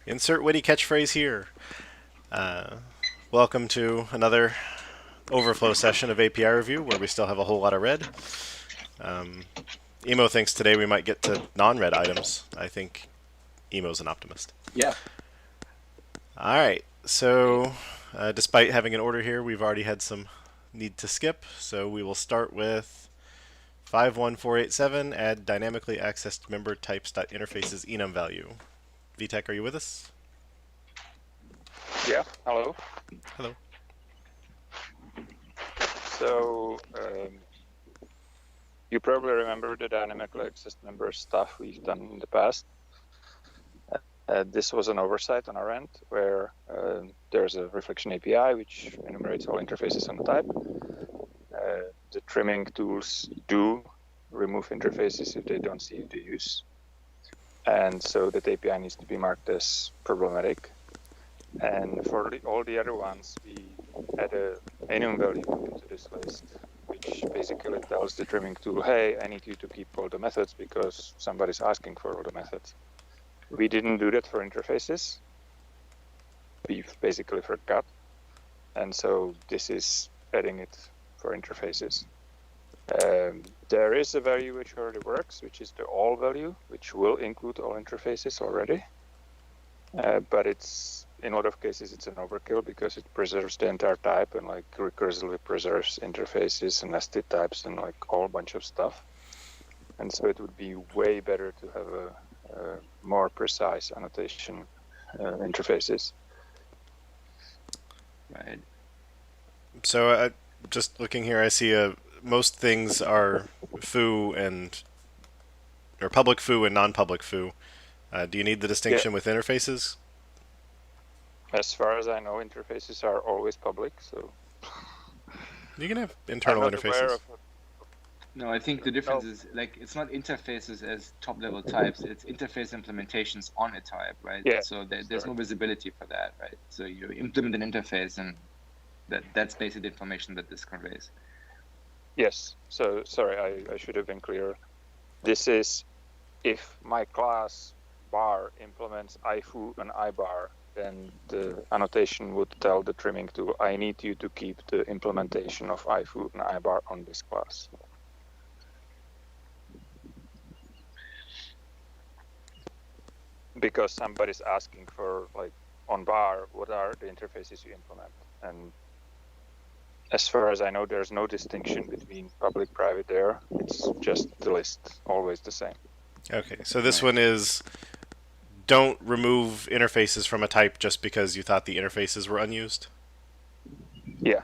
Insert witty catchphrase here. Welcome to another overflow session of API review where we still have a whole lot of red. Emo thinks today we might get to non-red items. I think Emo's an optimist. Yeah. All right. So despite having an order here, we've already had some need to skip. So we will start with 51487, add dynamically accessed member types.interfaces enum value. VTech, are you with us? Yeah, hello. Hello. So you probably remember the dynamically accessed member stuff we've done in the past. This was an oversight on our end where there's a reflection API which enumerates all interfaces on the type. The trimming tools do remove interfaces if they don't see the use. And so that API needs to be marked as problematic. And for all the other ones, we add a enum value into this list, which basically tells the trimming tool, hey, I need you to keep all the methods because somebody's asking for all the methods. We didn't do that for interfaces. We've basically forgot. And so this is adding it for interfaces. There is a value which already works, which is the all value, which will include all interfaces already. But it's in a lot of cases it's an overkill because it preserves the entire type and like recursively preserves interfaces and nested types and like a whole bunch of stuff. And so it would be way better to have a more precise annotation interfaces. Right. So just looking here, I see most things are foo or public foo and non-public foo. Do you need the distinction with interfaces? As far as I know, interfaces are always public, so You can have internal interfaces. No, I think the difference is like it's not interfaces as top-level types; it's interface implementations on a type, right? Yeah. So there's no visibility for that, right? So you implement an interface, and that's basically the information that this conveys. Yes. So sorry, I should have been clear. This is if my class bar implements ifoo and ibar, then the annotation would tell the trimming tool, I need you to keep the implementation of ifoo and ibar on this class. Because somebody's asking for, like, on bar, what are the interfaces you implement? And as far as I know, there's no distinction between public, private there. It's just the list, always the same. Okay, so this one is don't remove interfaces from a type just because you thought the interfaces were unused? Yeah.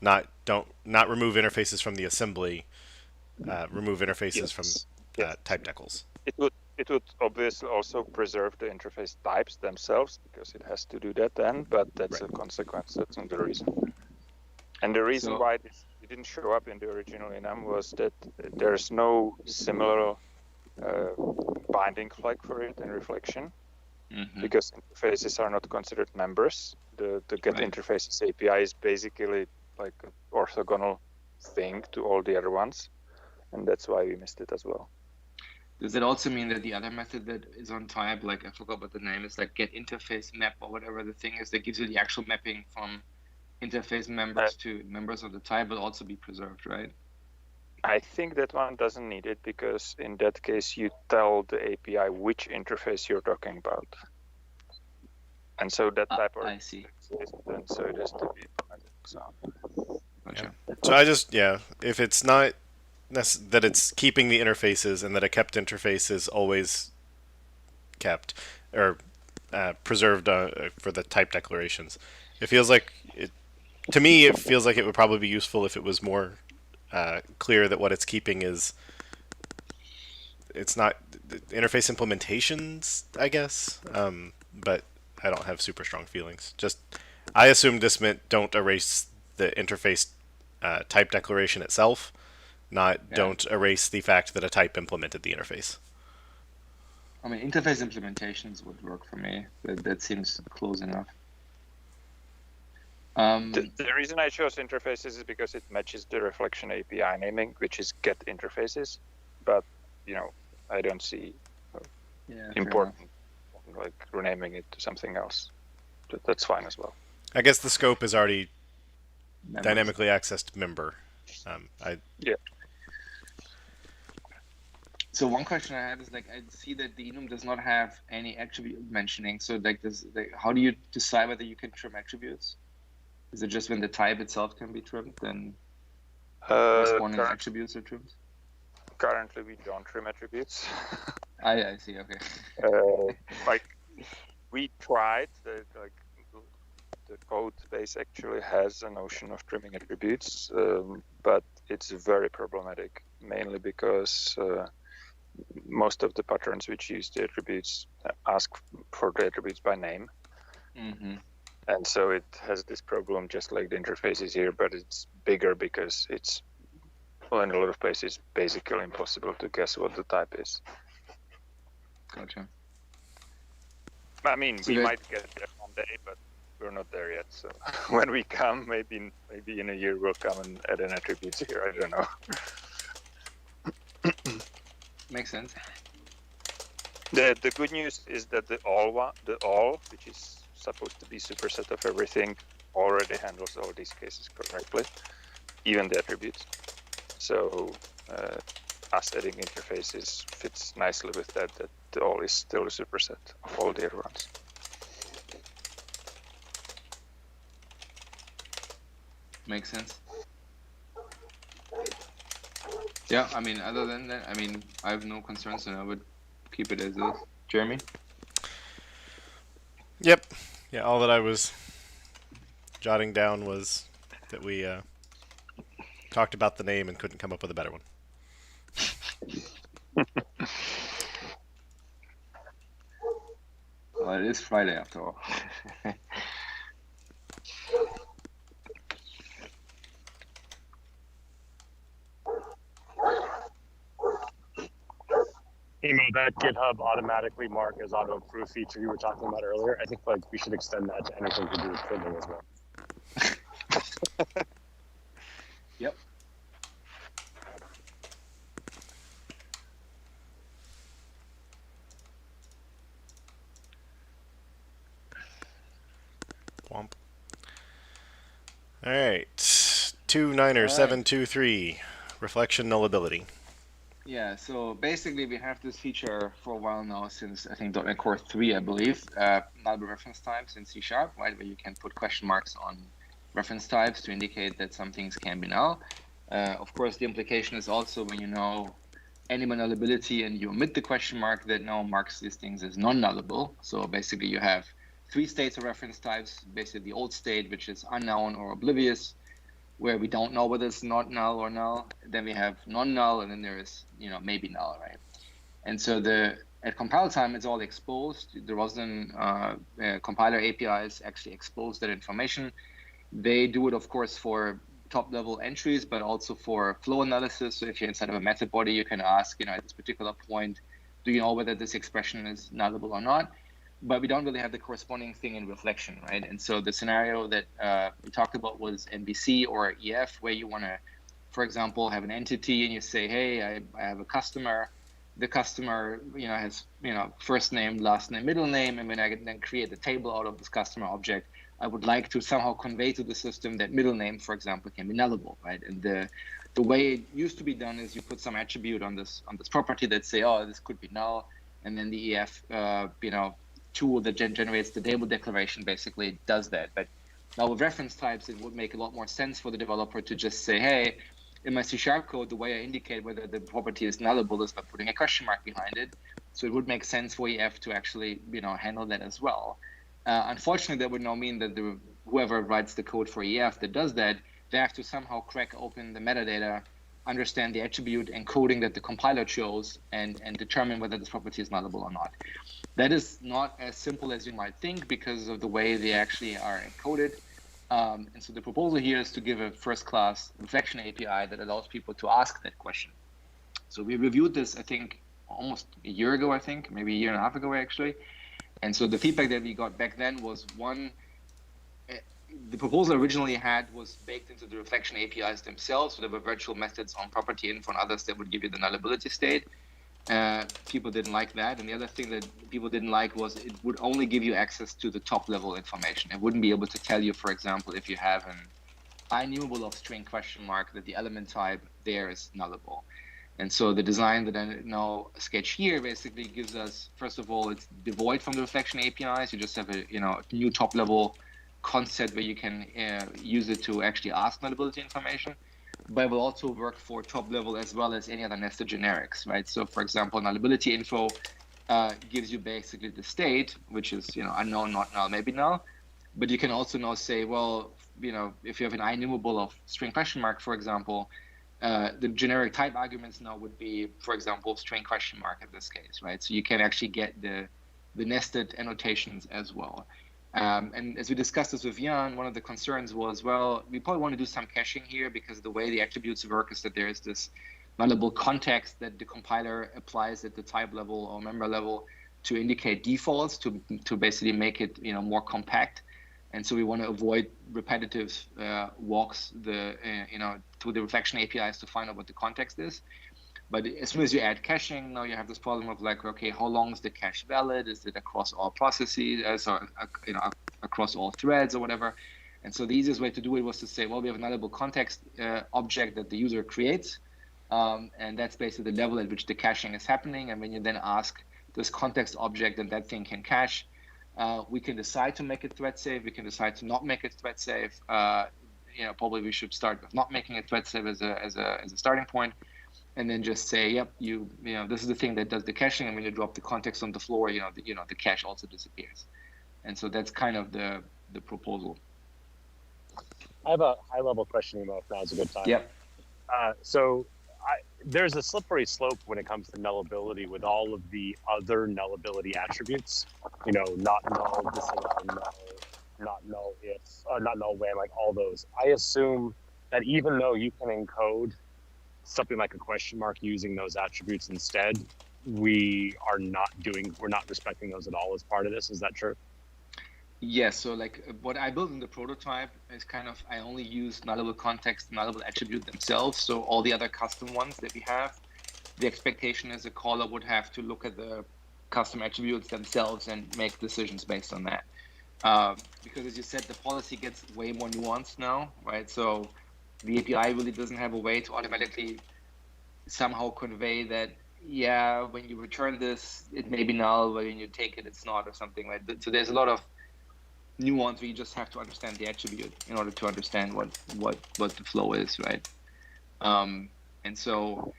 Not remove interfaces from the assembly. Remove interfaces from type decals. It would obviously also preserve the interface types themselves because it has to do that then, but that's a consequence. That's not the reason. And the reason why it didn't show up in the original enum was that there's no similar binding flag for it in reflection because interfaces are not considered members. The get interfaces API is basically like an orthogonal thing to all the other ones, and that's why we missed it as well. Does that also mean that the other method that is on type, like I forgot what the name is, like get interface map or whatever the thing is, that gives you the actual mapping from interface members to members of the type will also be preserved, right? I think that one doesn't need it because in that case you tell the API which interface you're talking about. And so that type of exists, and so it has to be implemented. So if it's not that it's keeping the interfaces and that a kept interface is always kept or preserved for the type declarations, it feels like to me it feels like it would probably be useful if it was more clear that what it's keeping is it's not interface implementations, I guess. But I don't have super strong feelings. Just I assumed this meant don't erase the interface type declaration itself, not don't erase the fact that a type implemented the interface. I mean, interface implementations would work for me. That seems close enough. The reason I chose interfaces is because it matches the reflection API naming, which is get interfaces. But I don't see important like renaming it to something else. That's fine as well. I guess the scope is already dynamically accessed member. Yeah. So one question I have is I see that the enum does not have any attribute mentioning. So how do you decide whether you can trim attributes? Is it just when the type itself can be trimmed, then corresponding attributes are trimmed? Currently, we don't trim attributes. I see. Okay. We tried. The code base actually has a notion of trimming attributes, but it's very problematic, mainly because most of the patterns which use the attributes ask for the attributes by name. Mm-hmm. And so it has this problem just like the interfaces here, but it's bigger because it's, in a lot of places, basically impossible to guess what the type is. Gotcha. I mean, we might get there one day, but we're not there yet. So when we come, maybe in a year we'll come and add an attribute here. I don't know. Makes sense. The good news is that the all, which is supposed to be superset of everything, already handles all these cases correctly, even the attributes. So us adding interfaces fits nicely with that the all is still a superset of all the other ones. Makes sense. Yeah, I mean, other than that, I have no concerns, and I would keep it as is. Jeremy? Yep. Yeah, all that I was jotting down was that we talked about the name and couldn't come up with a better one. Well, it is Friday after all. That GitHub automatically mark as auto-approve feature you were talking about earlier, I think we should extend that to anything to do with trimming as well. Yep. Womp. All right. 2.9er.723 reflection nullability. Yeah, so basically we have this feature for a while now since I think .NET Core 3, I believe, nullable reference types in C#, right, where you can put question marks on reference types to indicate that some things can be null. Of course, the implication is also when you know animal nullability and you omit the question mark, that now marks these things as non-nullable. So basically you have three states of reference types, basically the old state, which is unknown or oblivious, where we don't know whether it's not null or null. Then we have non-null, and then there is, maybe null, right? And so at compile time, it's all exposed. The Roslyn compiler APIs actually expose that information. They do it, of course, for top-level entries, but also for flow analysis. So if you're inside of a method body, you can ask, at this particular point, do you know whether this expression is nullable or not? But we don't really have the corresponding thing in reflection, right? And so the scenario that we talked about was MVC or EF, where you want to, for example, have an entity and you say, hey, I have a customer. The customer, has, first name, last name, middle name, and when I then create a table out of this customer object, I would like to somehow convey to the system that middle name, for example, can be nullable, right? And the way it used to be done is you put some attribute on this property that say, oh, this could be null, and then the EF, tool that generates the table declaration basically does that. But now with reference types, it would make a lot more sense for the developer to just say, hey, in my C# code, the way I indicate whether the property is nullable is by putting a question mark behind it. So it would make sense for EF to actually, handle that as well. Unfortunately, that would now mean that whoever writes the code for EF that does that, they have to somehow crack open the metadata understand the attribute encoding that the compiler chose and determine whether this property is nullable or not. That is not as simple as you might think because of the way they actually are encoded. And so the proposal here is to give a first-class reflection API that allows people to ask that question. So we reviewed this, I think, almost a year ago, I think, maybe a year and a half ago, actually. And so the feedback that we got back then was, one, the proposal originally had was baked into the reflection APIs themselves. So there were virtual methods on property info and others that would give you the nullability state. People didn't like that. And the other thing that people didn't like was it would only give you access to the top level information. It wouldn't be able to tell you, for example, if you have an INumerable of string question mark, that the element type there is nullable. And so the design that I now sketch here basically gives us, first of all, it's devoid from the reflection APIs. You just have a new top level concept where you can use it to actually ask nullability information. But it will also work for top level as well as any other nested generics, right? So for example, nullability info gives you basically the state, which is unknown, not null, maybe null. But you can also now say, well, if you have an INumerable of string question mark, for example, the generic type arguments now would be, for example, string question mark in this case, right? So you can actually get the nested annotations as well. And as we discussed this with Jan, one of the concerns was, well, we probably want to do some caching here because the way the attributes work is that there is this nullable context that the compiler applies at the type level or member level to indicate defaults to basically make it more compact. And so we want to avoid repetitive walks through the reflection APIs to find out what the context is. But as soon as you add caching, now you have this problem of like, okay, how long is the cache valid? Is it across all processes, or across all threads or whatever? And so the easiest way to do it was to say, well, we have a nullable context object that the user creates, and that's basically the level at which the caching is happening. And when you then ask this context object and that thing can cache, we can decide to make it thread safe. We can decide to not make it thread safe. Probably we should start with not making it thread safe as a starting point. And then just say, yep, this is the thing that does the caching, and when you drop the context on the floor, the cache also disappears. And so that's kind of the proposal. I have a high-level question, if now is a good time. Yep. There's a slippery slope when it comes to nullability with all of the other nullability attributes. Not null, disallow null, not null if, not null when, like all those. I assume that even though you can encode something like a question mark using those attributes instead, we're not respecting those at all as part of this. Is that true? Yes. So like what I built in the prototype is I only use nullable context, nullable attribute themselves. So all the other custom ones that we have, the expectation is a caller would have to look at the custom attributes themselves and make decisions based on that. Because as you said, the policy gets way more nuanced now, right? So the API really doesn't have a way to automatically somehow convey that, yeah, when you return this, it may be null, but when you take it, it's not, or something like that. So there's a lot of nuance where you just have to understand the attribute in order to understand what the flow is, right? And so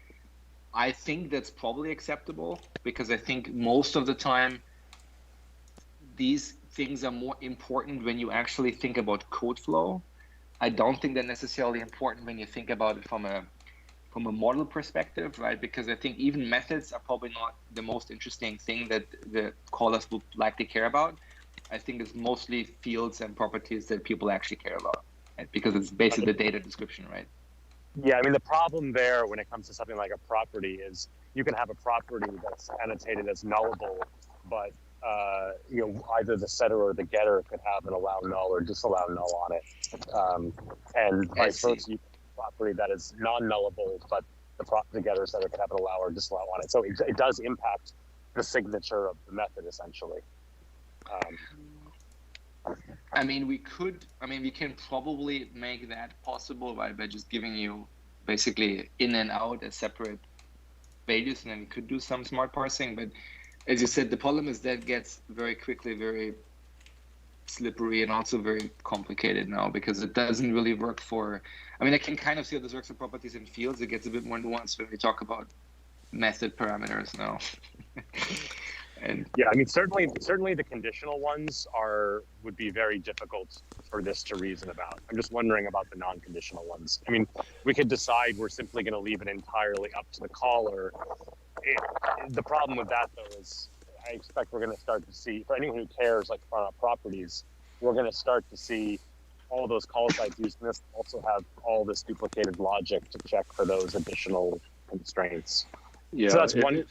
I think that's probably acceptable because I think most of the time these things are more important when you actually think about code flow. I don't think they're necessarily important when you think about it from a model perspective, right? Because I think even methods are probably not the most interesting thing that the callers would likely care about. I think it's mostly fields and properties that people actually care about, right? Because it's basically the data description, right? Yeah, I mean, the problem there when it comes to something like a property is you can have a property that's annotated as nullable, but either the setter or the getter could have an allow null or disallow null on it, and vice versa. You have a property that is non-nullable, but the getter setter could have an allow or disallow on it. So it does impact the signature of the method essentially. We can probably make that possible by just giving you basically in and out as separate values, and then we could do some smart parsing. But as you said, the problem is that gets very quickly very slippery and also very complicated now because it doesn't really work for, I can kind of see how this works for properties and fields. It gets a bit more nuanced when we talk about method parameters now. And Yeah, I mean, certainly the conditional ones would be very difficult for this to reason about. I'm just wondering about the non-conditional ones. I mean, we could decide we're simply going to leave it entirely up to the caller. The problem with that, though, is I expect we're going to start to see, for anyone who cares, like properties, we're going to start to see all those call sites using this also have all this duplicated logic to check for those additional constraints. Yeah, So that's one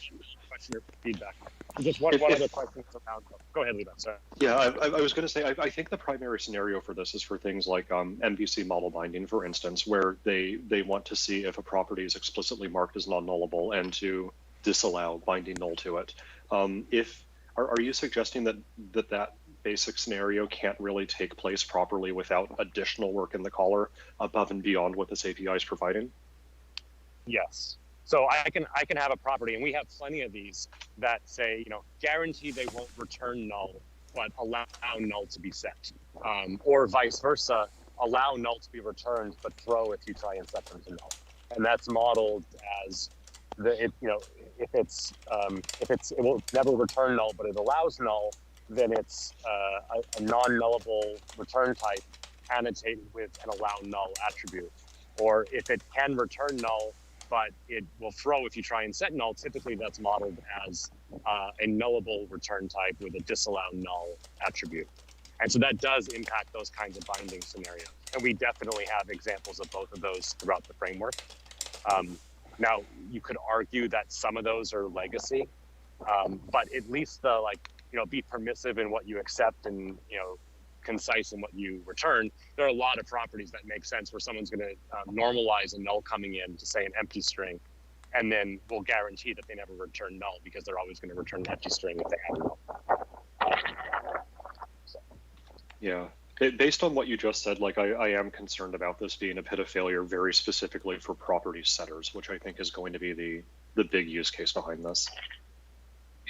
question or feedback. Just one If- other question around. Go ahead, Leva. Sorry. Yeah, I was going to say, I think the primary scenario for this is for things like MVC model binding, for instance, where they want to see if a property is explicitly marked as non-nullable and to disallow binding null to it. Are you suggesting that basic scenario can't really take place properly without additional work in the caller above and beyond what this API is providing? Yes. So I can have a property, and we have plenty of these that say, guarantee they won't return null, but allow null to be set, or vice versa, allow null to be returned, but throw if you try and set them to null. And that's modeled as it will never return null, but it allows null, then it's a non-nullable return type annotated with an allow null attribute. Or if it can return null, but it will throw if you try and set null, typically that's modeled as a nullable return type with a disallow null attribute. And so that does impact those kinds of binding scenarios. And we definitely have examples of both of those throughout the framework. Now, you could argue that some of those are legacy, but at least be permissive in what you accept and, concise in what you return. There are a lot of properties that make sense where someone's going to normalize a null coming in to say an empty string, and then we'll guarantee that they never return null because they're always going to return an empty string if they have null. Yeah. Based on what you just said, I am concerned about this being a pit of failure very specifically for property setters, which I think is going to be the big use case behind this.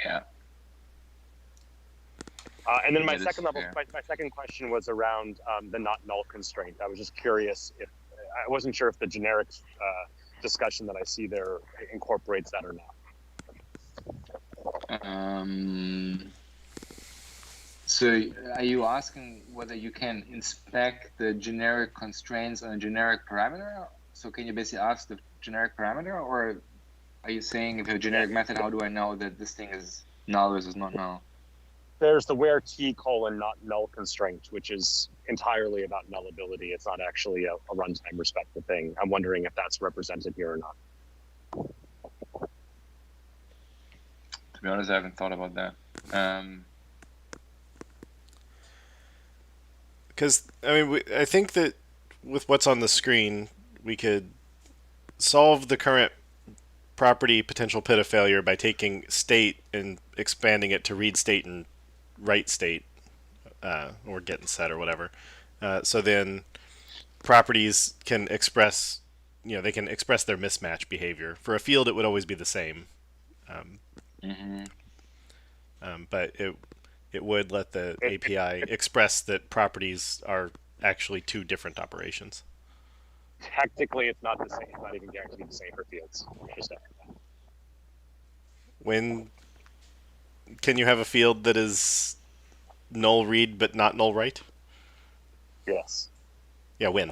yeah. And then my Yeah, second question was around the not null constraint. I was just curious if I wasn't sure if the generic discussion that I see there incorporates that or not. So are you asking whether you can inspect the generic constraints on a generic parameter? So can you basically ask the generic parameter, or are you saying if a generic method, how do I know that this thing is null versus not null? There's the where t : not null constraint, which is entirely about nullability. It's not actually a runtime respective thing. I'm wondering if that's represented here or not. To be honest, I haven't thought about that. Because I think that with what's on the screen, we could solve the current property potential pit of failure by taking state and expanding it to read state and write state, or get and set or whatever. So then properties can express, they can express their mismatch behavior. For a field, it would always be the same. But it would let the API express that properties are actually two different operations. Technically, it's not the same. It's not even guaranteed the same for fields. Just When can you have a field that is null read but not null write? yes. Yeah, when?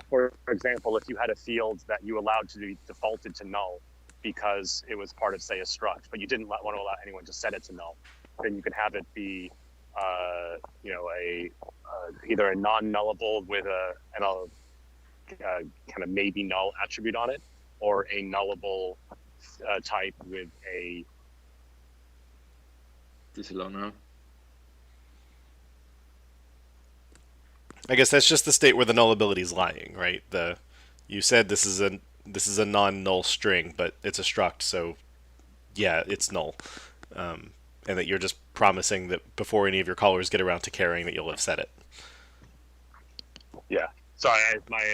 For example, if you had a field that you allowed to be defaulted to null because it was part of, say, a struct, but you didn't want to allow anyone to set it to null, then you can have it be, either a non-nullable with a kind of maybe null attribute on it, or a nullable type with a Disallow null. I guess that's just the state where the nullability is lying, right? You said this is a non-null string, but it's a struct, so yeah, it's null. And that you're just promising that before any of your callers get around to caring that you'll have set it. Yeah. Sorry, my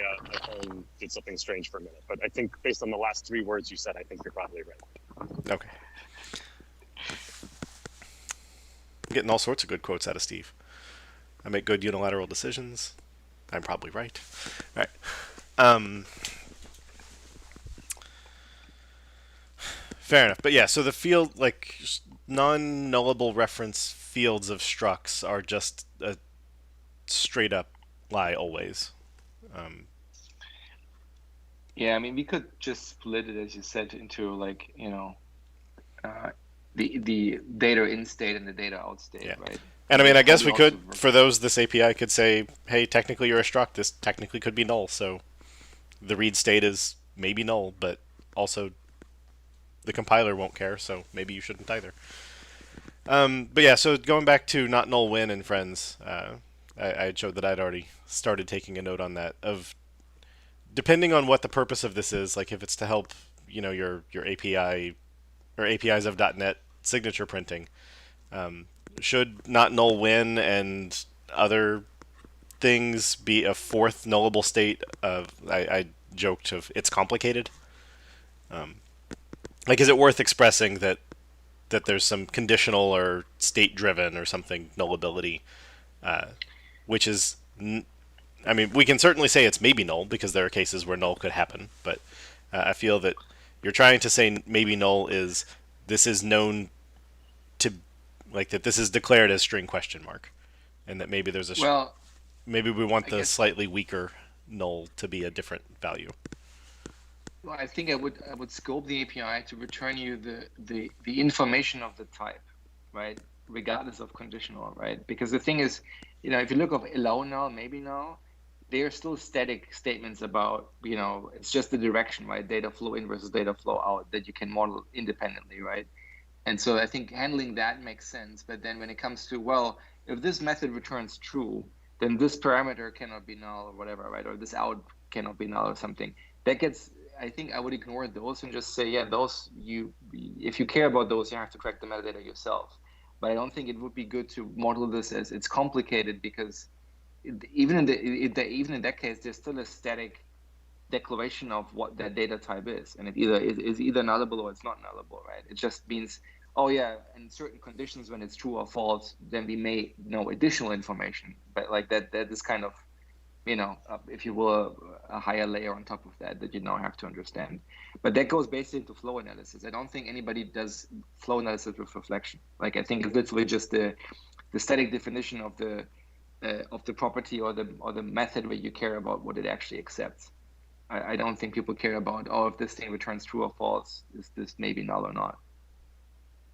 phone did something strange for a minute, but I think based on the last three words you said, I think you're probably right. Okay. I'm getting all sorts of good quotes out of Steve. I make good unilateral decisions. I'm probably right. All right. Fair enough. But yeah, so the field, non-nullable reference fields of structs are just a straight up lie always. Yeah, I mean, we could just split it, as you said, into like, the data in state and the data out state, Yeah. right? And I mean, I guess we Probably could, also work. for those, this API could say, hey, technically you're a struct. This technically could be null. So the read state is maybe null, but also the compiler won't care. So maybe you shouldn't either. But yeah, so going back to not null win and friends, I showed that I'd already started taking a note on that of depending on what the purpose of this is, like if it's to help, your API or APIs of .NET signature printing, should not null win and other things be a fourth nullable state of I joked of it's complicated. Like, is it worth expressing that there's some conditional or state driven or something nullability, which is, I mean, we can certainly say it's maybe null because there are cases where null could happen, but I feel that you're trying to say maybe null is this is known to, like, that this is declared as string question mark, and that maybe there's a Well, maybe we want I the guess, slightly weaker null to be a different value. well, I think I would scope the API to return you the information of the type, right? Regardless of conditional, right? Because the thing is, if you look at allow null, maybe null, they are still static statements about, it's just the direction, right? Data flow in versus data flow out that you can model independently, right? And so I think handling that makes sense. But then when it comes to, well, if this method returns true, then this parameter cannot be null or whatever, right? Or this out cannot be null or something. That gets, I think I would ignore those and just say, yeah, those, if you care about those, you have to track the metadata yourself. But I don't think it would be good to model this as it's complicated, because even in that case, there's still a static declaration of what that data type is, and it is either nullable or it's not nullable, right? It just means, oh yeah, in certain conditions when it's true or false, then we may know additional information, but like that is kind of, if you will, a higher layer on top of that you now have to understand. But that goes basically into flow analysis. I don't think anybody does flow analysis with reflection. Like, I think it's literally just the static definition of the property or the method where you care about what it actually accepts. I don't think people care about, oh, if this thing returns true or false, is this maybe null or not.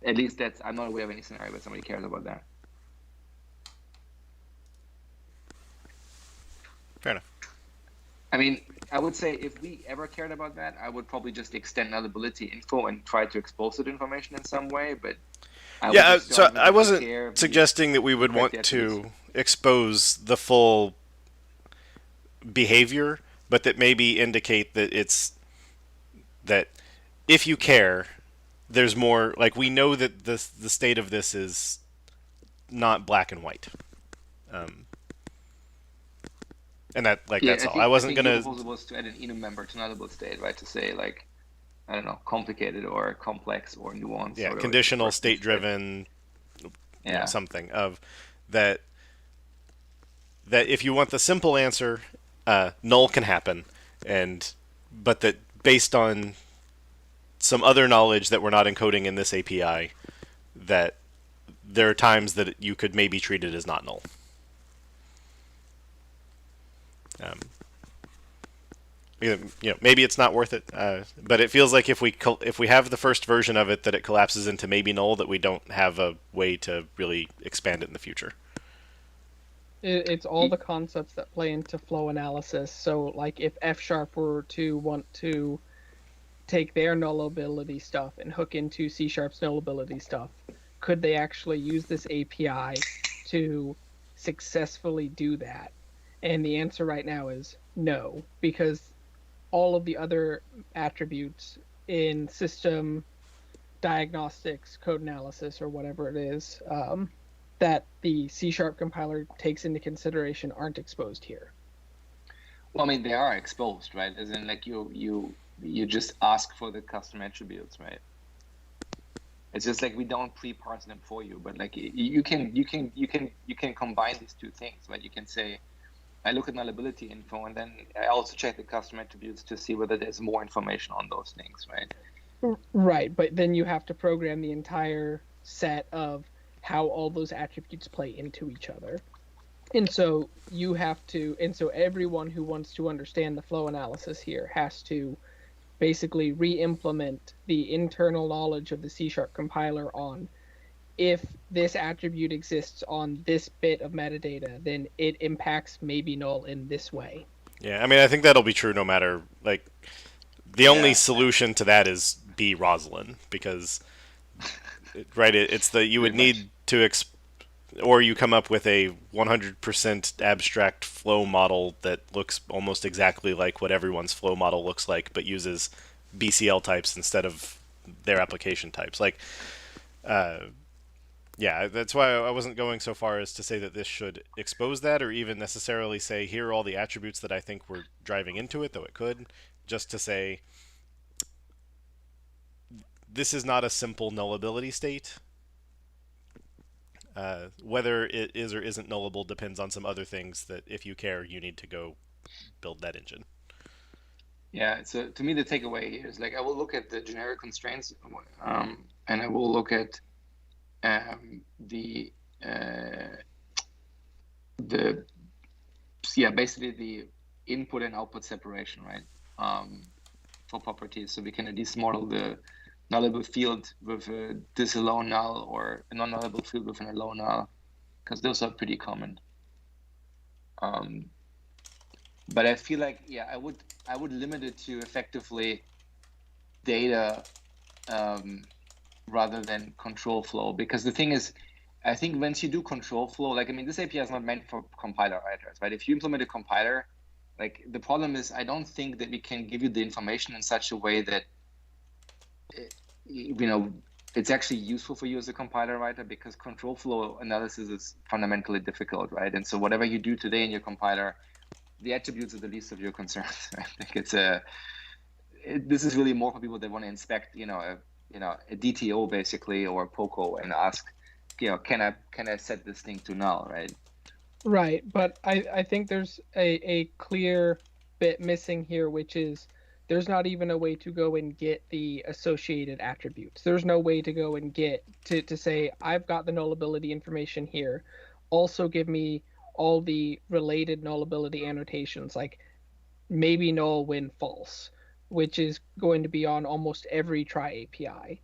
At least I'm not aware of any scenario where somebody cares about that. Fair enough. I mean, I would say if we ever cared about that, I would probably just extend nullability info and try to expose that information in some way. But So I wasn't suggesting that we would want to expose the full behavior, but that maybe indicate that that if you care, there's more. Like, we know that the state of this is not black and white. And that's all. I wasn't gonna. Your proposal was to add an enum member to nullable state, right? To say, like, I don't know, complicated or complex or nuanced. Yeah, conditional, state driven. Yeah, something of that. That if you want the simple answer, null can happen, but that based on some other knowledge that we're not encoding in this API, that there are times that you could maybe treat it as not null. Maybe it's not worth it, but it feels like if we have the first version of it that it collapses into maybe null, that we don't have a way to really expand it in the future. It's all the concepts that play into flow analysis. So, like, if F# were to want to take their nullability stuff and hook into C#'s nullability stuff, could they actually use this API to successfully do that? And the answer right now is no, because all of the other attributes in system diagnostics, code analysis, or whatever it is, that the C# compiler takes into consideration aren't exposed here. Well, I mean, they are exposed, right? As in, like, you just ask for the custom attributes, right? It's just like we don't pre-parse them for you, but like you can combine these two things, right? You can say, I look at nullability info, and then I also check the custom attributes to see whether there's more information on those things, right? Right, but then you have to program the entire set of how all those attributes play into each other. And so everyone who wants to understand the flow analysis here has to basically re-implement the internal knowledge of the C# compiler on, if this attribute exists on this bit of metadata, then it impacts maybe null in this way. Yeah, I mean, I think that'll be true no matter, like, the only solution to that is be Roslyn, because, right, it's the, you would need to, or you come up with a 100% abstract flow model that looks almost exactly like what everyone's flow model looks like, but uses BCL types instead of their application types. Like, yeah, that's why I wasn't going so far as to say that this should expose that, or even necessarily say, here are all the attributes that I think were driving into it, though it could. Just to say, this is not a simple nullability state. Whether it is or isn't nullable depends on some other things that, if you care, you need to go build that engine. Yeah, so to me, the takeaway here is like, I will look at the generic constraints, and I will look at basically the input and output separation, right? For properties, so we can at least model the nullable field with a disallow null, or a non-nullable field with an allow null, because those are pretty common. But I feel like, yeah, I would limit it to effectively data rather than control flow, because the thing is, I think once you do control flow, like, I mean, this API is not meant for compiler writers, right? If you implement a compiler, like, the problem is, I don't think that we can give you the information in such a way that, you know, it's actually useful for you as a compiler writer, because control flow analysis is fundamentally difficult, right? And so whatever you do today in your compiler, the attributes are the least of your concerns. I think this is really more for people that want to inspect, a DTO basically, or a POCO, and ask, can I set this thing to null, right? Right, but I think there's a clear bit missing here, which is there's not even a way to go and get the associated attributes. There's no way to go and get to say, I've got the nullability information here. Also give me all the related nullability annotations, like maybe null when false, which is going to be on almost every try API,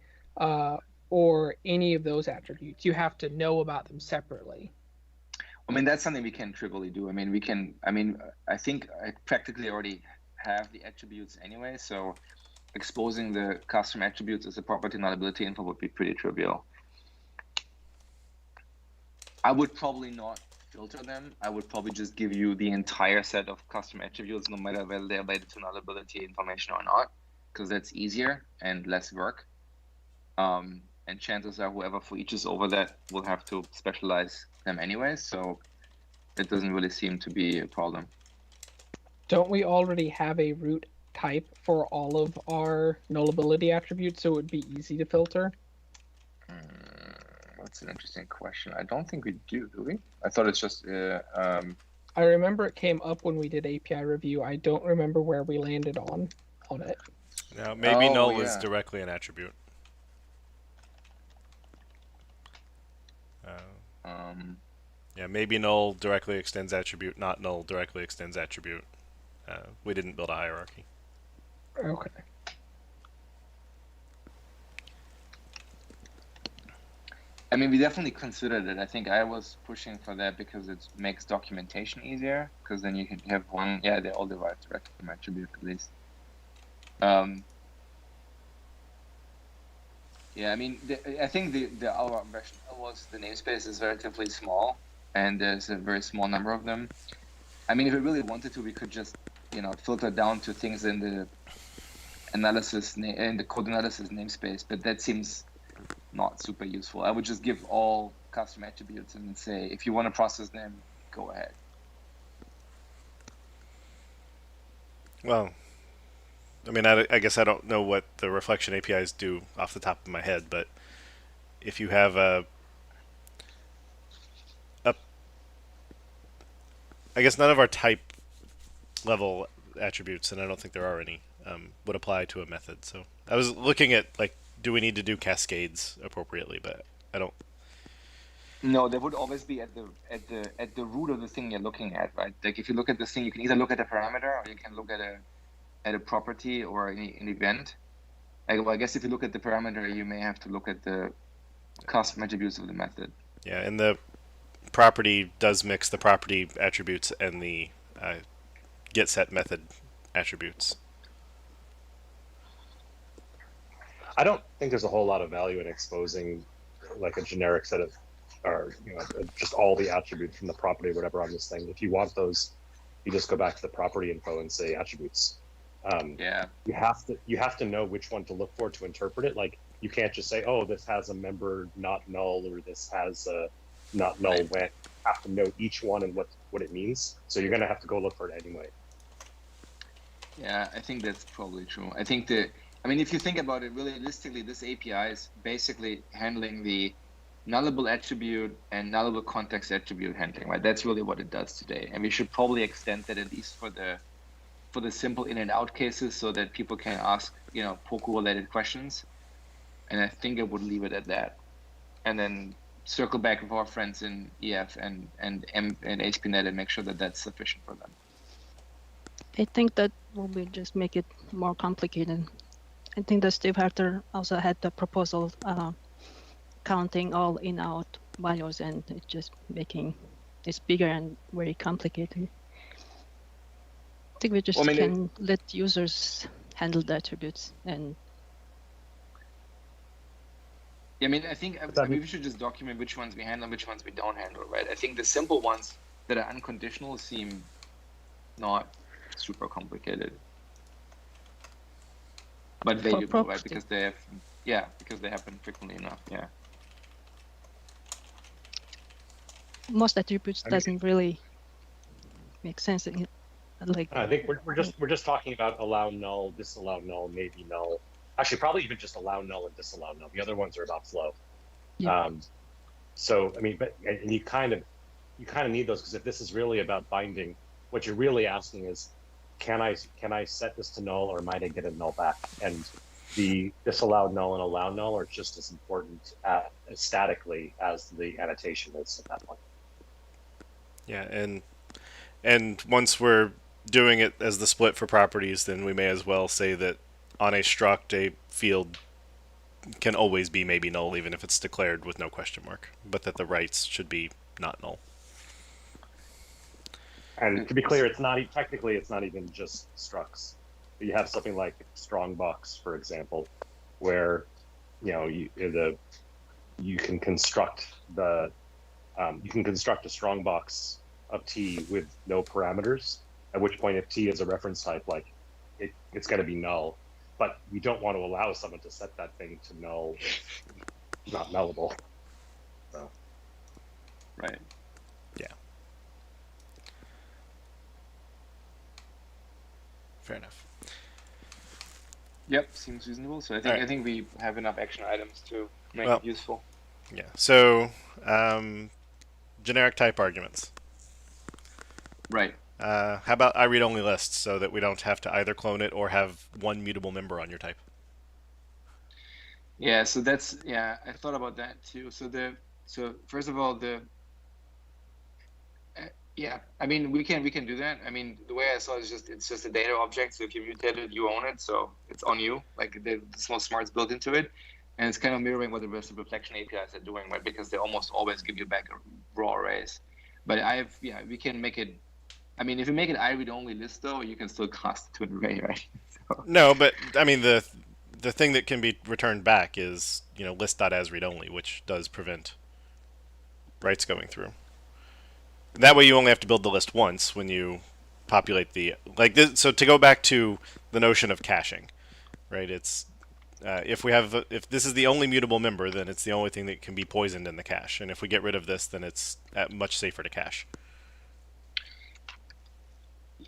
or any of those attributes. You have to know about them separately. I mean, that's something we can trivially do. I mean, I think I practically already have the attributes anyway, so exposing the custom attributes as a property nullability info would be pretty trivial. I would probably not filter them. I would probably just give you the entire set of custom attributes, no matter whether they're related to nullability information or not, because that's easier and less work. And chances are whoever for each is over that will have to specialize them anyway, so it doesn't really seem to be a problem. Don't we already have a root type for all of our nullability attributes, so it would be easy to filter? That's an interesting question. I don't think we do we? I thought it's just... I remember it came up when we did API review. I don't remember where we landed on it. Now, maybe null is directly an attribute. Yeah, maybe null directly extends attribute, not null directly extends attribute. We didn't build a hierarchy. Okay. I mean, we definitely considered it. I think I was pushing for that because it makes documentation easier, because then you can have one, they all derive directly from attribute at least. Yeah, I mean, I think our version was the namespace is relatively small, and there's a very small number of them. I mean, if we really wanted to, we could just, filter down to things in the analysis, in the code analysis namespace, but that seems not super useful. I would just give all custom attributes and say, if you want to process them, go ahead. Well, I mean, I guess I don't know what the reflection APIs do off the top of my head, but if you have I guess none of our type level attributes, and I don't think there are any, would apply to a method. So I was looking at, like, do we need to do cascades appropriately, but I don't. No, they would always be at the root of the thing you're looking at, right? Like if you look at this thing, you can either look at a parameter or you can look at a property or an event. Like, well, I guess if you look at the parameter, you may have to look at the custom attributes of the method. Yeah, and the property does mix the property attributes and the getSet method attributes. I don't think there's a whole lot of value in exposing like a generic set of, or just all the attributes from the property or whatever on this thing. If you want those, you just go back to the property info and say attributes. Yeah. You have to know which one to look for to interpret it. Like you can't just say, oh, this has a member not null, or this has a not null when. You have to know each one and what it means. So you're gonna have to go look for it anyway. Yeah, I think that's probably true. I think if you think about it realistically, this API is basically handling the nullable attribute and nullable context attribute handling, right? That's really what it does today. And we should probably extend that at least for the simple in and out cases so that people can ask, POCO related questions. And I think I would leave it at that. And then circle back with our friends in EF and HPNet and make sure that that's sufficient for them. I think that will be just make it more complicated. I think that Steve Harter also had the proposal counting all in-out values, and it's just making this bigger and very complicated. I think we just can let users handle the attributes. And I think we should just document which ones we handle and which ones we don't handle, right? I think the simple ones that are unconditional seem not super complicated, but valuable, right? Because they happen frequently enough. Yeah. Most attributes doesn't really make sense. I think we're just talking about allow null, disallow null, maybe null. Actually, probably even just allow null and disallow null. The other ones are about flow. Yeah. And you kind of need those, because if this is really about binding, what you're really asking is, can I set this to null, or might I get a null back? And the disallowed null and allow null are just as important statically as the annotation is at that point. Yeah, and once we're doing it as the split for properties, then we may as well say that on a struct, a field can always be maybe null, even if it's declared with no question mark, but that the rights should be not null. And to be clear, it's not even just structs. You have something like strongbox, for example, where you can construct a strongbox of T with no parameters. At which point, if T is a reference type, like it's going to be null. But you don't want to allow someone to set that thing to null, if not nullable. So. Right. Yeah. Fair enough. Yep, seems reasonable. So I think we have enough action items to make it useful. Yeah. So generic type arguments. Right. How about I read only lists, so that we don't have to either clone it or have one mutable member on your type? Yeah, so I thought about that too. So first of all, we can do that. The way I saw it is it's just a data object. So if you mutate it, you own it. So it's on you. Like the small smarts built into it, and it's kind of mirroring what the rest of reflection APIs are doing, right? Because they almost always give you back raw arrays. But we can make it. If you make an I read only list, though, you can still constitute an array, right? So. No, but the thing that can be returned back is list.asReadOnly, which does prevent writes going through. That way, you only have to build the list once when you populate the So to go back to the notion of caching, right? It's if this is the only mutable member, then it's the only thing that can be poisoned in the cache, and if we get rid of this, then it's much safer to cache.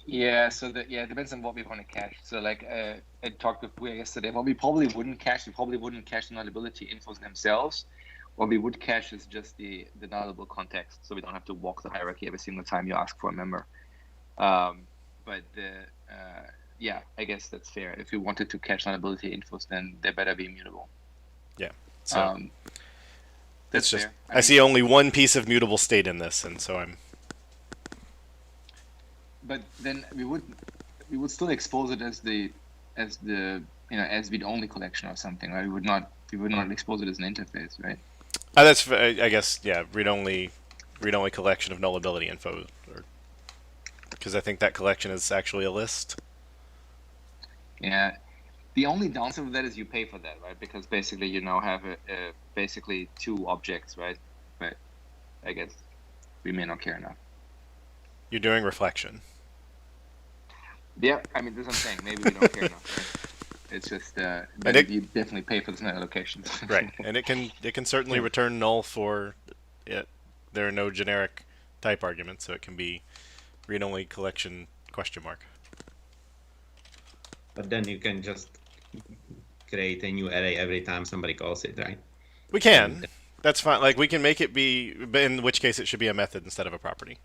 Yeah, it depends on what we want to cache. So I talked with Buya yesterday. What we probably wouldn't cache, the nullability infos themselves. What we would cache is just the nullable context, so we don't have to walk the hierarchy every single time you ask for a member. I guess that's fair. If we wanted to cache nullability infos, then they better be immutable. Yeah. So That's it's just fair. I see only one piece of mutable state in this, and so I'm. But then we would still expose it as the as read-only collection or something, right? We would not expose it as an interface, right? That's I guess read-only collection of nullability info, because I think that collection is actually a list. Yeah. The only downside of that is you pay for that, right? Because basically you now have basically two objects, right? But I guess we may not care enough. You're doing reflection. Yeah, I mean, that's what I'm saying. Maybe we don't care enough, right? It's just then you definitely pay for the net allocations. Right, and it can certainly return null for it. There are no generic type arguments, so it can be read-only collection ? But then you can just create a new array every time somebody calls it, right? We can. That's fine. Like we can make it be, but in which case it should be a method instead of a property.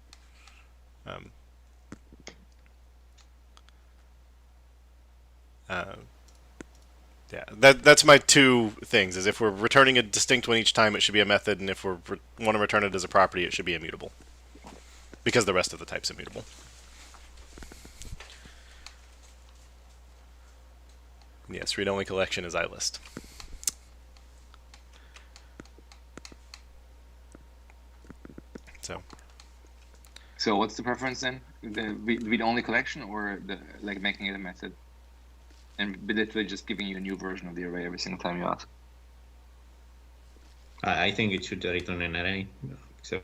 Yeah, that's my two things. Is if we're returning a distinct one each time, it should be a method, and if we want to return it as a property, it should be immutable, because the rest of the type's immutable. Yes, read-only collection is iList. So what's the preference then? The read-only collection or the like making it a method? And literally just giving you a new version of the array every single time you ask. I think it should return an array. So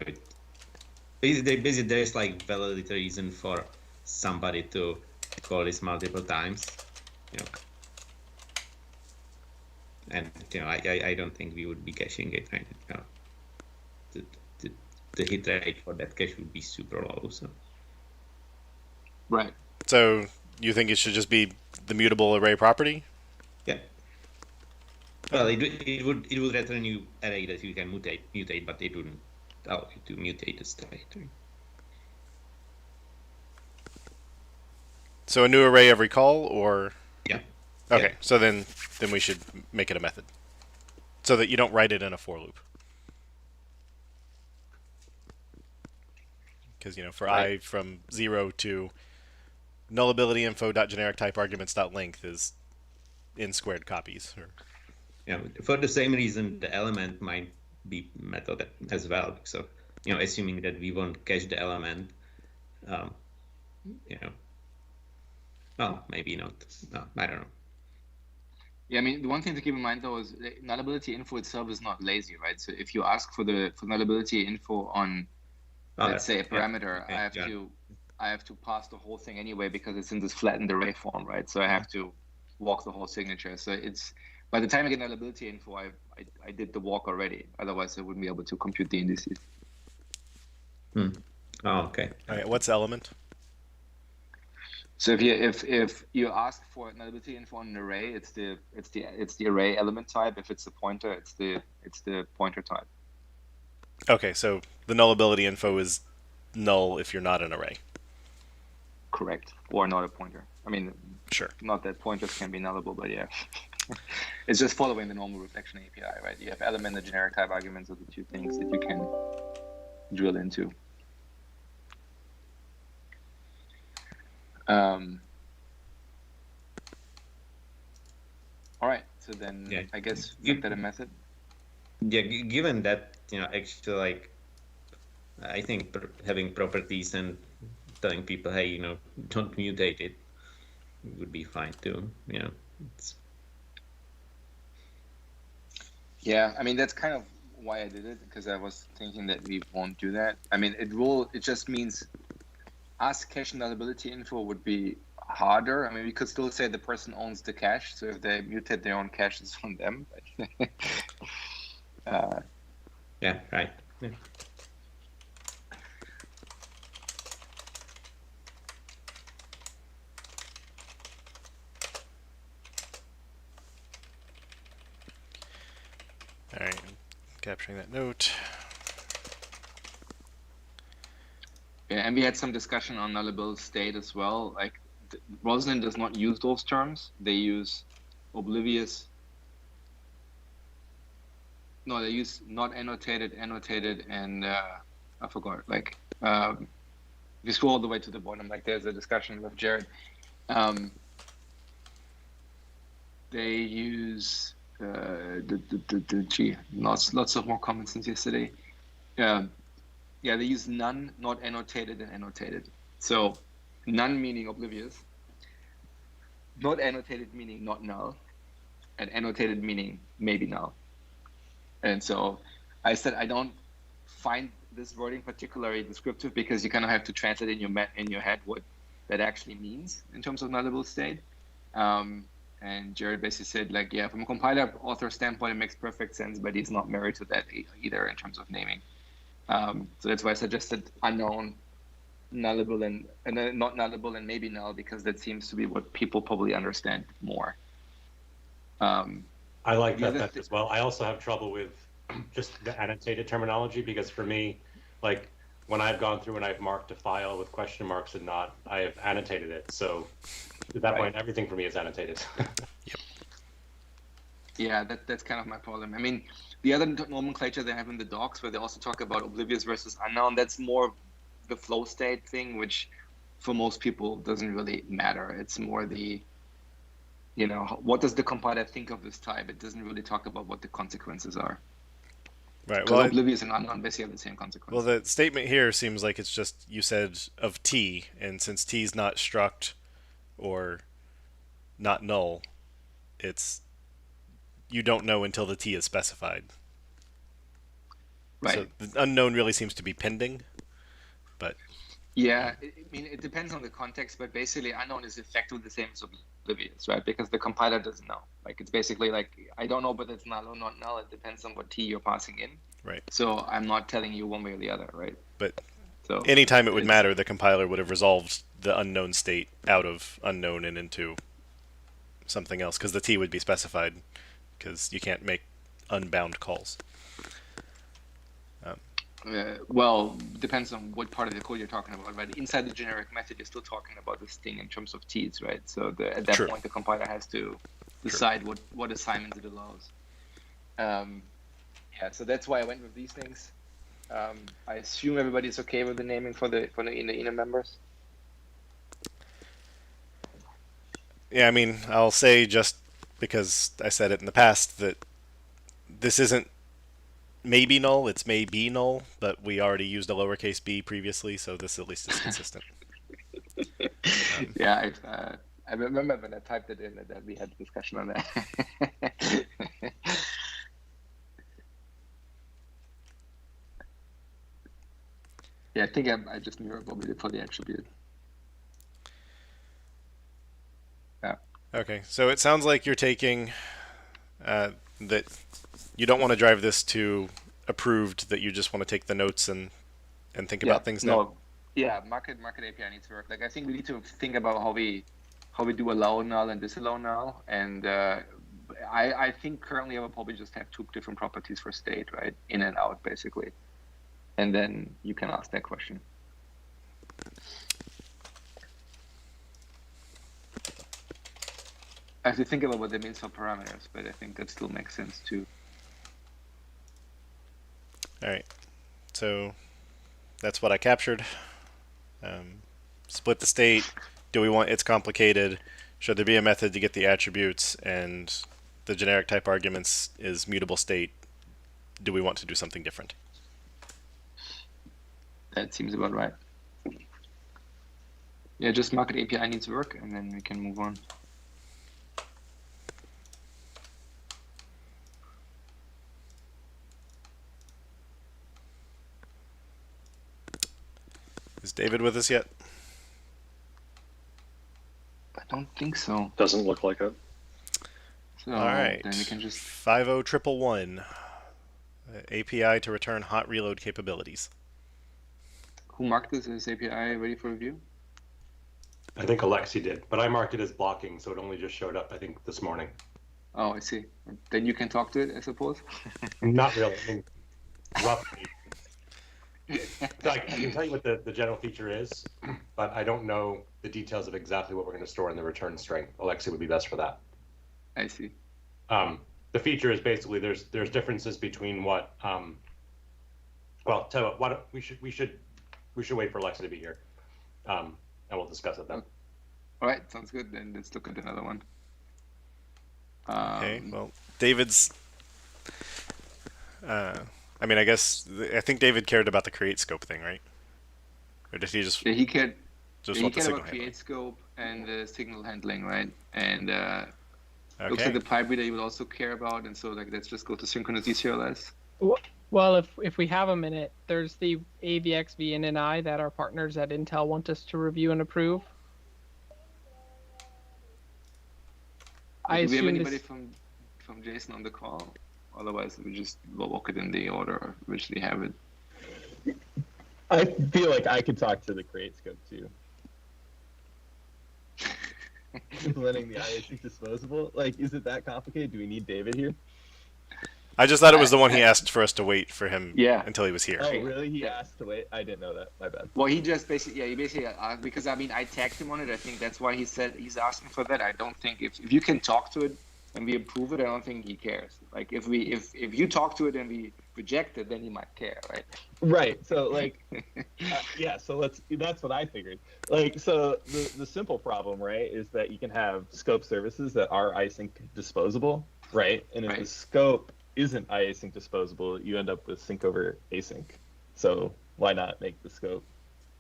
basically there's like valid reason for somebody to call this multiple times. And I don't think we would be caching it, right? The hit rate for that cache would be super low. So. Right. So you think it should just be the mutable array property? Yeah. Well, it would return you array that you can mutate, but it wouldn't allow you to mutate the state. So a new array every call, or yeah. Okay, yeah. So then we should make it a method, so that you don't write it in a for loop. Because for I from 0 to nullability info.generic type arguments.length is in squared copies. Yeah, for the same reason, the element might be method as well. So assuming that we won't cache the element, well, maybe not. No, I don't know. Yeah, I mean, the one thing to keep in mind though is nullability info itself is not lazy, right? So if you ask for nullability info on, let's say, a parameter, I have to pass the whole thing anyway because it's in this flattened array form, right? So I have to walk the whole signature. So it's by the time I get nullability info, I did the walk already. Otherwise, I wouldn't be able to compute the indices. Oh, okay. All right, what's element? So if you ask for nullability info on an array, it's the array element type. If it's a pointer, it's the pointer type. Okay, so the nullability info is null if you're not an array. Correct, or not a pointer. I mean, sure. Not that pointers can be nullable, but yeah, it's just following the normal reflection API, right? You have element and generic type arguments are the two things that you can drill into. All right, so then I guess make that a method. Yeah, given that actually, like, I think having properties and telling people, hey, don't mutate it, would be fine too. Yeah, I mean that's kind of why I did it, because I was thinking that we won't do that. I mean, it just means ask cache nullability info would be harder. I mean, we could still say the person owns the cache, so if they mutate their own cache, it's on them. Yeah, right. Yeah. All right, capturing that note. Yeah, and we had some discussion on nullable state as well. Like, Roslyn does not use those terms. They use oblivious No, they use not annotated, annotated, and I forgot. Like, if you scroll all the way to the bottom, like there's a discussion with Jared. They use lots of more comments since yesterday. Yeah, they use none, not annotated, and annotated. So none meaning oblivious, not annotated meaning not null, and annotated meaning maybe null. And so I said I don't find this wording particularly descriptive because you kind of have to translate in your head what that actually means in terms of nullable state. And Jared basically said, like, yeah, from a compiler author standpoint, it makes perfect sense, but he's not married to that either in terms of naming. So that's why I suggested unknown, nullable, and not nullable and maybe null, because that seems to be what people probably understand more. I like that as well. I also have trouble with just the annotated terminology, because for me, like when I've gone through and I've marked a file with question marks and not, I have annotated it. So at that point, everything for me is annotated. Yep. Yeah, that's kind of my problem. I mean, the other nomenclature they have in the docs, where they also talk about oblivious versus unknown, that's more the flow state thing, which for most people doesn't really matter. It's more the, what does the compiler think of this type? It doesn't really talk about what the consequences are. Right. Well, oblivious and unknown basically have the same consequences. Well, the statement here seems like it's just, you said of T, and since T is not struct or not null, it's you don't know until the T is specified. Right. So the unknown really seems to be pending, but yeah, I mean, it depends on the context, but basically unknown is effectively the same as oblivious, right? Because the compiler doesn't know. Like, it's basically like, I don't know, but it's null or not null. It depends on what T you're passing in. Right. So I'm not telling you one way or the other, right? But so anytime it would matter, the compiler would have resolved the unknown state out of unknown and into something else, because the T would be specified, because you can't make unbound calls. Well, depends on what part of the code you're talking about, right? Inside the generic method, you're still talking about this thing in terms of T's, right? So at that point, the compiler has to decide what assignments it allows. Yeah, so that's why I went with these things. I assume everybody's okay with the naming for the inner members. Yeah, I mean, I'll say, just because I said it in the past, that this isn't maybe null, it's may be null, but we already used a lowercase b previously, so this at least is consistent. Yeah, I remember when I typed it in that we had a discussion on that. Yeah, I think I just mirror what we did for the attribute. Yeah. Okay, so it sounds like you're taking that you don't want to drive this to approved, that you just want to take the notes and think about things now. Yeah, market API needs to work. Like, I think we need to think about how we do allow null and disallow null, and I think currently I will probably just have two different properties for state, right? In and out, basically. And then you can ask that question. I have to think about what that means for parameters, but I think that still makes sense too. All right, so that's what I captured. Split the state. Do we want it's complicated? Should there be a method to get the attributes? And the generic type arguments is mutable state. Do we want to do something different? That seems about right. Yeah, just market API needs work, and then we can move on. Is David with us yet? I don't think so. Doesn't look like it. So all right. Then we can just 50111 API to return hot reload capabilities. Who marked this as API ready for review? I think Alexi did, but I marked it as blocking, so it only just showed up, I think, this morning. Oh, I see. Then you can talk to it, I suppose? Not really. I mean, roughly. I can tell you what the general feature is, but I don't know the details of exactly what we're going to store in the return string. Alexi would be best for that. I see. the feature is basically there's differences between what well, tell you what we should wait for Alexa to be here, and we'll discuss it then. All right, sounds good. Then let's look at another one. Okay, well, David's. I mean, I think David cared about the create scope thing, right? Or did he just? Yeah, he cared. Just He want the cared signal about handling. create scope and the signal handling, right? And looks Okay. like the pipe reader you would also care about, and so like let's just go to synchronous serialize. Well, if we have a minute, there's the AVX, VN, and I that our partners at Intel want us to review and approve. I Do we have assume anybody this, from Jason on the call? Otherwise, we just walk it in the order which they have it. I feel like I could talk to the create scope too. Implementing the IAC disposable, like, is it that complicated? Do we need David here? I just thought it was the one he asked for us to wait for him Yeah. until he was here. Oh, really? He asked to wait? I didn't know that. My bad. Well, he basically because I mean I tagged him on it. I think that's why he said he's asking for that. I don't think if you can talk to it and we approve it, I don't think he cares. Like if you talk to it and we reject it, then he might care, right? Right. So like, yeah. So that's what I figured. Like, so the simple problem, right, is that you can have scope services that are async disposable, right? And if the scope isn't async disposable, you end up with sync over async. So why not make the scope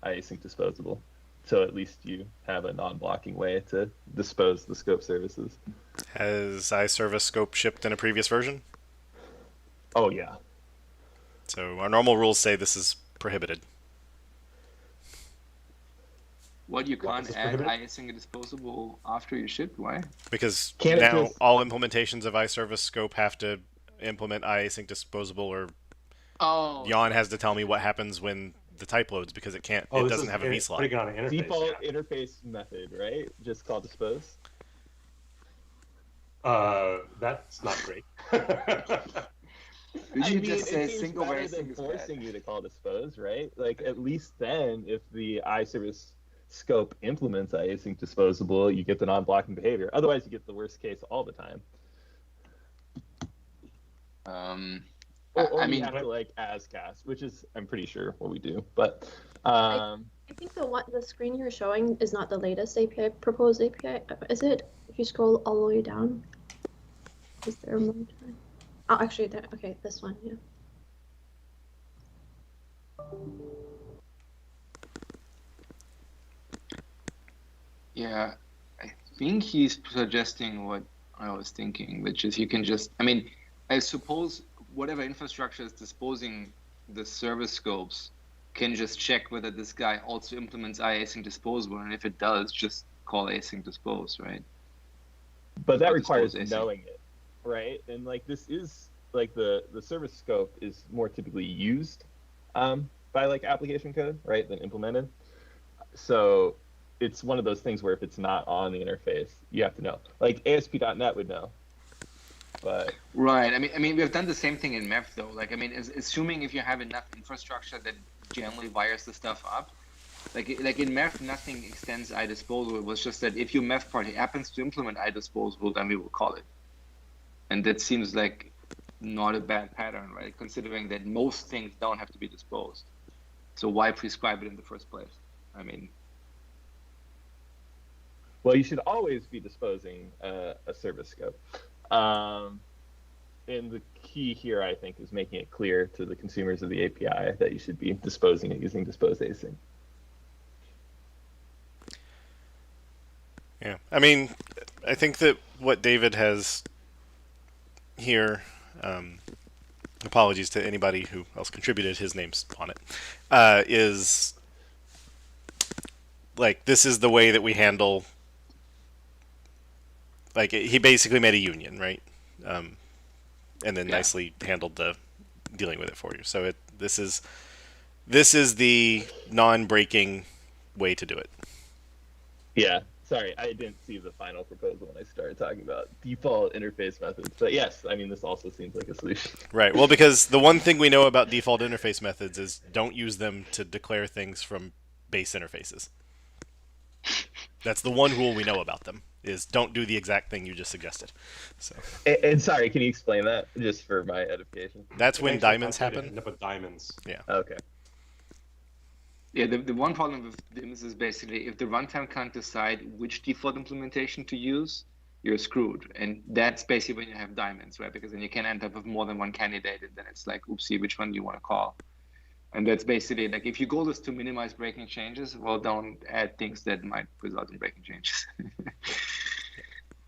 async disposable? So at least you have a non-blocking way to dispose the scope services. Has iService scope shipped in a previous version? Oh yeah. So our normal rules say this is prohibited. What, you What, can't is this add prohibited? async disposable after you ship? Why? Because Can't it now just- all implementations of iService scope have to implement iasync disposable, or Oh, Jan has to tell me what happens when the type loads because it can't. Oh, it this doesn't is have a v putting it slot. on an interface. Default interface method, right? Just called dispose. That's not great. you should I mean, just say it seems sync over better async than is forcing bad. you to call dispose, right? Like, at least then, if the iService scope implements async disposable, you get the non-blocking behavior. Otherwise, you get the worst case all the time. Or I you mean, have to like as cast, which is I'm pretty sure what we do. But I think the screen you're showing is not the latest API, proposed API. Is it? If you scroll all the way down, is there more time? Oh, actually, there. Okay, this one. Yeah. yeah, I think he's suggesting what I was thinking, which is you can just, I mean, I suppose whatever infrastructure is disposing the service scopes can just check whether this guy also implements iasync disposable, and if it does, just call async dispose, right? but that Or requires dispose async. knowing it, right? And like this is like the service scope is more typically used by like application code, right, than implemented. So it's one of those things where if it's not on the interface, you have to know. Like ASP.NET would know, but Right. I mean, we've done the same thing in MEF though. Like, I mean, assuming if you have enough infrastructure that generally wires the stuff up, like in MEF, nothing extends iDisposable. It was just that if your MEF party happens to implement iDisposable, then we will call it. And that seems like not a bad pattern, right? Considering that most things don't have to be disposed. So why prescribe it in the first place? I mean, well, you should always be disposing a service scope. And the key here, I think, is making it clear to the consumers of the API that you should be disposing it using dispose async. Yeah, I mean, I think that what David has here, apologies to anybody who else contributed his names on it, is like this is the way that we handle. Like he basically made a union, right? And then nicely handled the dealing with it for you. So this is the non-breaking way to do it. Yeah, sorry, I didn't see the final proposal when I started talking about default interface methods. But yes, I mean, this also seems like a solution. Right. Well, because the one thing we know about default interface methods is don't use them to declare things from base interfaces. That's the one rule we know about them. is don't do the exact thing you just suggested. So And sorry, can you explain that just for my edification? that's when Eventually, diamonds that's how to happen. End up with diamonds. Yeah. Okay. Yeah, the one problem with DIMS is basically if the runtime can't decide which default implementation to use, you're screwed. And that's basically when you have diamonds, right? Because then you can end up with more than one candidate, and then it's like, oopsie, which one do you want to call? And that's basically like, if your goal is to minimize breaking changes, well, don't add things that might result in breaking changes.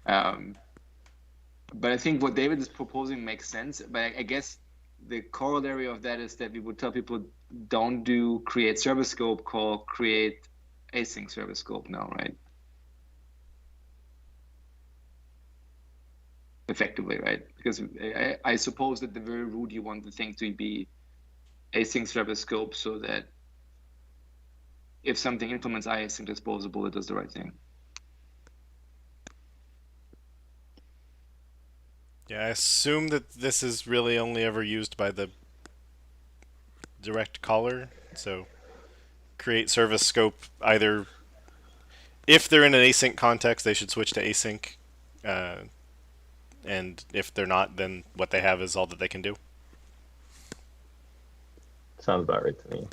But I think what David is proposing makes sense. But I guess the corollary of that is that we would tell people don't do create service scope, call create async service scope now, right? Effectively, right? Because I suppose at the very root you want the thing to be async service scope so that if something implements async disposable, it does the right thing. Yeah, I assume that this is really only ever used by the direct caller. So create service scope either if they're in an async context, they should switch to async. And if they're not, then what they have is all that they can do. Sounds about right to me.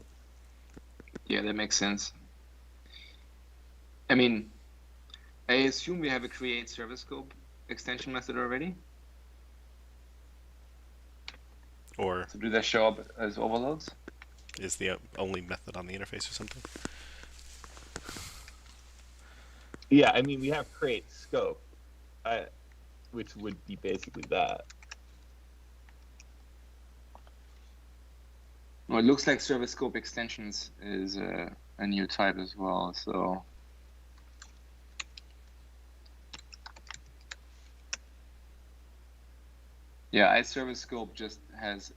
Yeah, that makes sense. I mean, I assume we have a create service scope extension method already. Or So do they show up as overloads? is the only method on the interface or something? Yeah, I mean, we have create scope, which would be basically that. Well, it looks like service scope extensions is a new type as well. So yeah, iService scope just has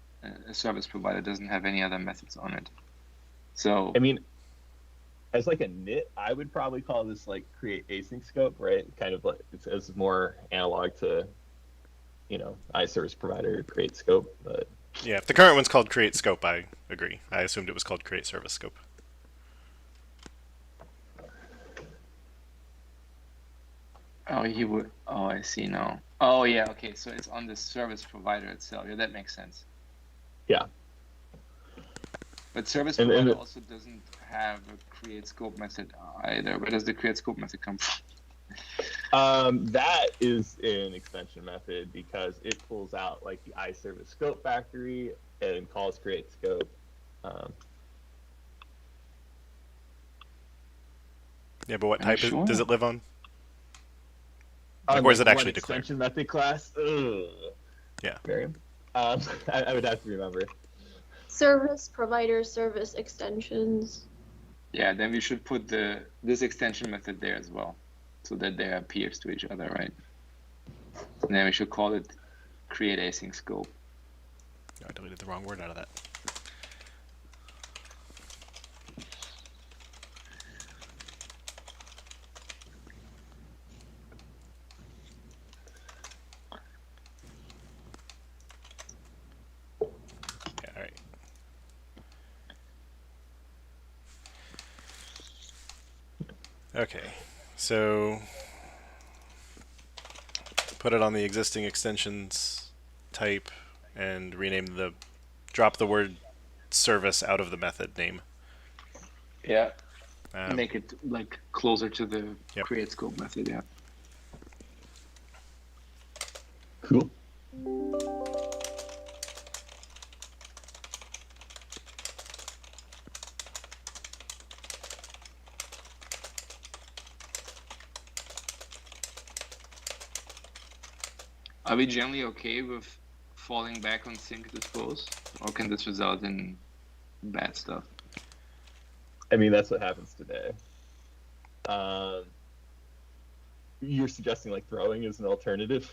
a service provider, doesn't have any other methods on it. So I mean, as like a nit, I would probably call this like create async scope, right? Kind of like it's more analog to, iService provider create scope. But Yeah, if the current one's called create scope, I agree. I assumed it was called create service scope. oh, he would. Oh, I see now. Oh, yeah. Okay, so it's on the service provider itself. Yeah, that makes sense. yeah, But service And- provider and- also doesn't have a create scope method either. Where does the create scope method come from? that is an extension method because it pulls out like the iService scope factory and calls create scope. Yeah, but what Are you type sure? does it live on? On, where's it one actually declared? extension method class? Ugh. Yeah. Miriam? I would have to remember. Service provider service extensions. Yeah, then we should put this extension method there as well, so that they are peers to each other, right? And then we should call it create async scope. Oh, I deleted the wrong word out of that. Yeah, all right. Okay, so put it on the existing extensions type and drop the word service out of the method name. Yeah. Um, Make it like closer to the Yep. create scope method. Yeah. Cool. Are we generally okay with falling back on sync dispose, or can this result in bad stuff? I mean, that's what happens today. You're suggesting like throwing is an alternative?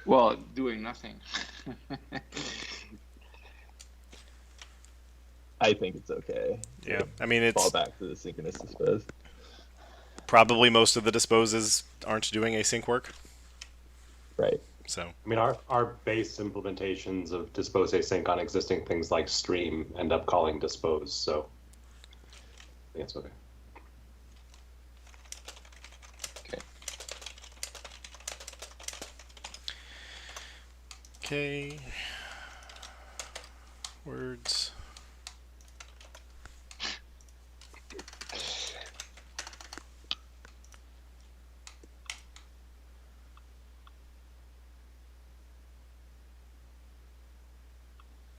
Well, doing nothing. I think it's okay. yeah, I mean Fall it's back to the synchronous dispose. probably most of the disposes aren't doing async work. Right. So I mean, our base implementations of dispose async on existing things like stream end up calling dispose, so I think it's okay. Okay. Okay. Words.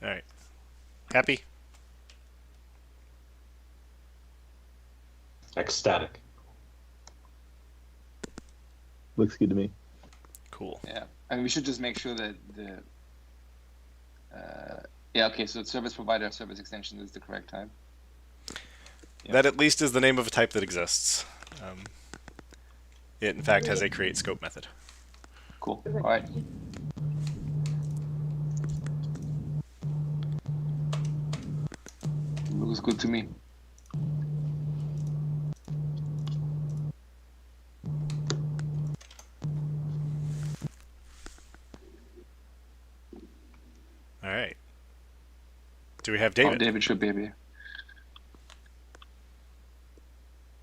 All right. Happy? Ecstatic. Looks good to me. Cool. Yeah, and we should just make sure that the yeah, okay, so service provider service extension is the correct type. Yeah. That at least is the name of a type that exists. It in fact has a create scope method. Cool. All right. Looks good to me. All right. Do we have Oh, David? David should be here.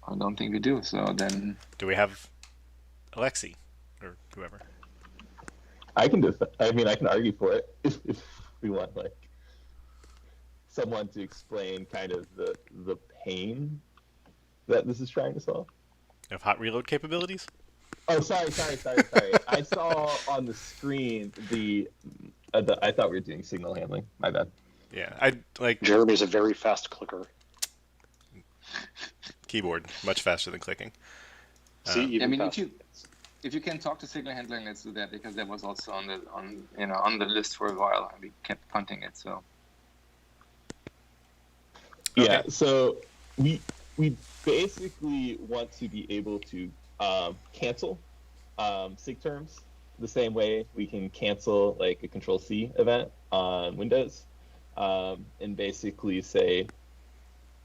I don't think we do. So then, Do we have Alexi or whoever? I can I can argue for it if we want like someone to explain kind of the pain that this is trying to solve. Of hot reload capabilities? Oh, sorry. I saw on the screen the I thought we were doing signal handling. My bad. Yeah, I like Jeremy's a very fast clicker. keyboard much faster than clicking. See, even I mean, faster. if you can talk to signal handling, let's do that because that was also on the list for a while and we kept punting it. So Yeah. Okay. So we basically want to be able to cancel sig terms the same way we can cancel like a Control-C event on Windows, and basically say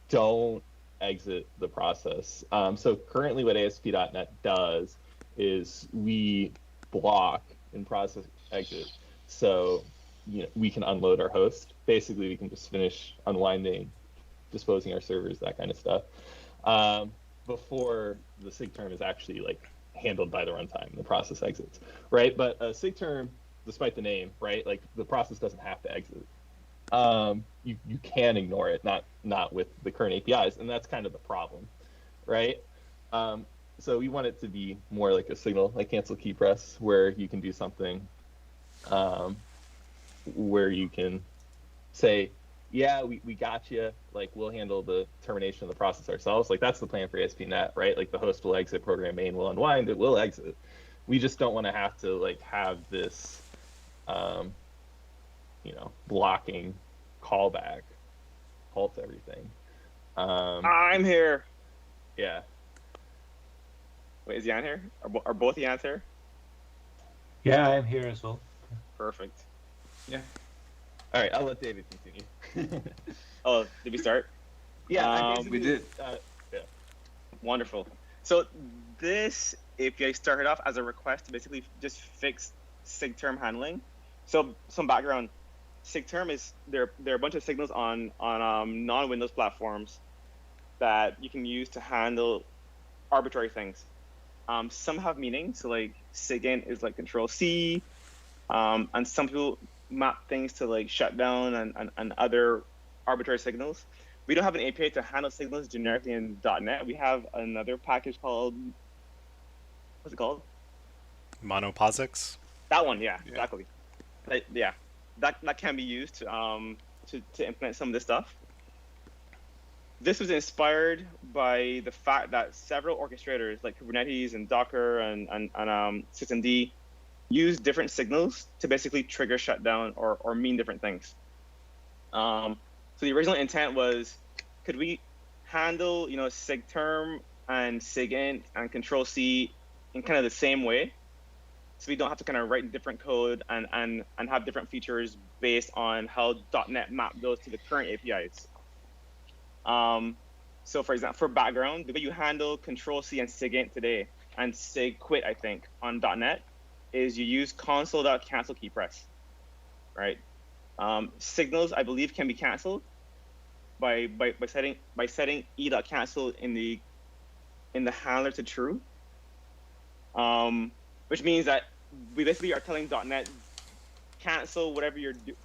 don't exit the process. So currently what ASP.NET does is we block in process exit. So we can unload our host. Basically we can just finish unwinding, disposing our servers, that kind of stuff, before the sig term is actually like handled by the runtime, the process exits, right? But a sig term, despite the name, right, like the process doesn't have to exit. You can ignore it, not with the current APIs, and that's kind of the problem, right? So we want it to be more like a signal, like cancel key press, where you can do something, where you can say, yeah, we got you. Like we'll handle the termination of the process ourselves. Like that's the plan for ASP.NET, right? Like the host will exit, program main will unwind, it will exit. We just don't want to have to like have this, blocking callback, halt everything. I'm here. Yeah. Wait, is Jan here? Are both Jans here? Yeah, I'm here as well. Perfect. yeah. All right, I'll let David continue. Oh, did we start? Yeah, we did. Yeah. Wonderful. So this API started off as a request to basically just fix sig term handling. So some background: sig term is there are a bunch of signals on non-Windows platforms that you can use to handle arbitrary things. Some have meaning, so like sigint is like Control-C, and some people map things to like shutdown and other arbitrary signals. We don't have an API to handle signals generically in .NET. We have another package called, what's it called? MonoPOSIX? That one, yeah. Exactly. That can be used to implement some of this stuff. This was inspired by the fact that several orchestrators like Kubernetes and Docker and systemd use different signals to basically trigger shutdown or mean different things. So the original intent was, could we handle sig term and sigint and Control-C in kind of the same way, so we don't have to kind of write different code and have different features based on how .NET mapped those to the current APIs. So for example, for background, the way you handle Control-C and sigint today, and sig quit, I think, on .NET, is you use console.cancel key press, right? Signals, I believe, can be canceled by setting e.cancel in the handler to true, which means that we basically are telling .NET cancel whatever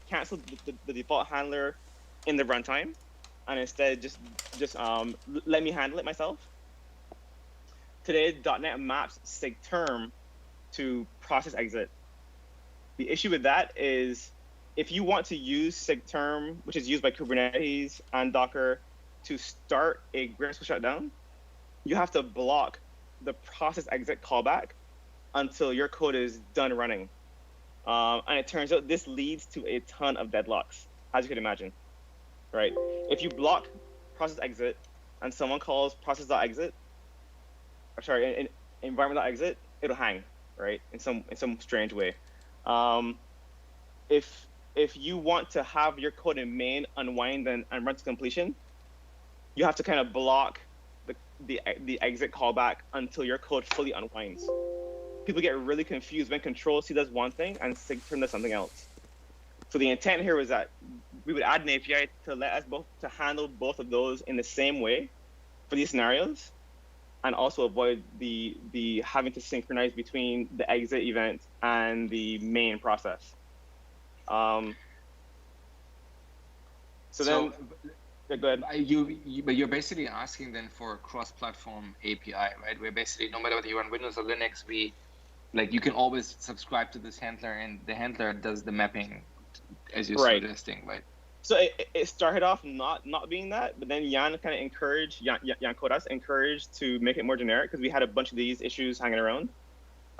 cancel the default handler in the runtime, and instead just let me handle it myself. Today, .NET maps sigterm to process exit. The issue with that is if you want to use sigterm, which is used by Kubernetes and Docker, to start a graceful shutdown, you have to block the process exit callback until your code is done running. And it turns out this leads to a ton of deadlocks, as you can imagine, right? If you block process exit and someone calls process.exit, or sorry, environment.exit, it'll hang, right? In some strange way. If you want to have your code in main unwind and run to completion, you have to kind of block the exit callback until your code fully unwinds. People get really confused when Control-C does one thing and sigterm does something else. So the intent here was that we would add an API to let us to handle both of those in the same way for these scenarios, and also avoid the having to synchronize between the exit event and the main process. Then, yeah, go ahead. But you're basically asking then for a cross-platform API, right? Where basically no matter whether you run Windows or Linux, you can always subscribe to this handler, and the handler does the mapping, as you're suggesting, right? So it started off not being that, but then Jan kind of encouraged, Jan Kodas encouraged to make it more generic because we had a bunch of these issues hanging around.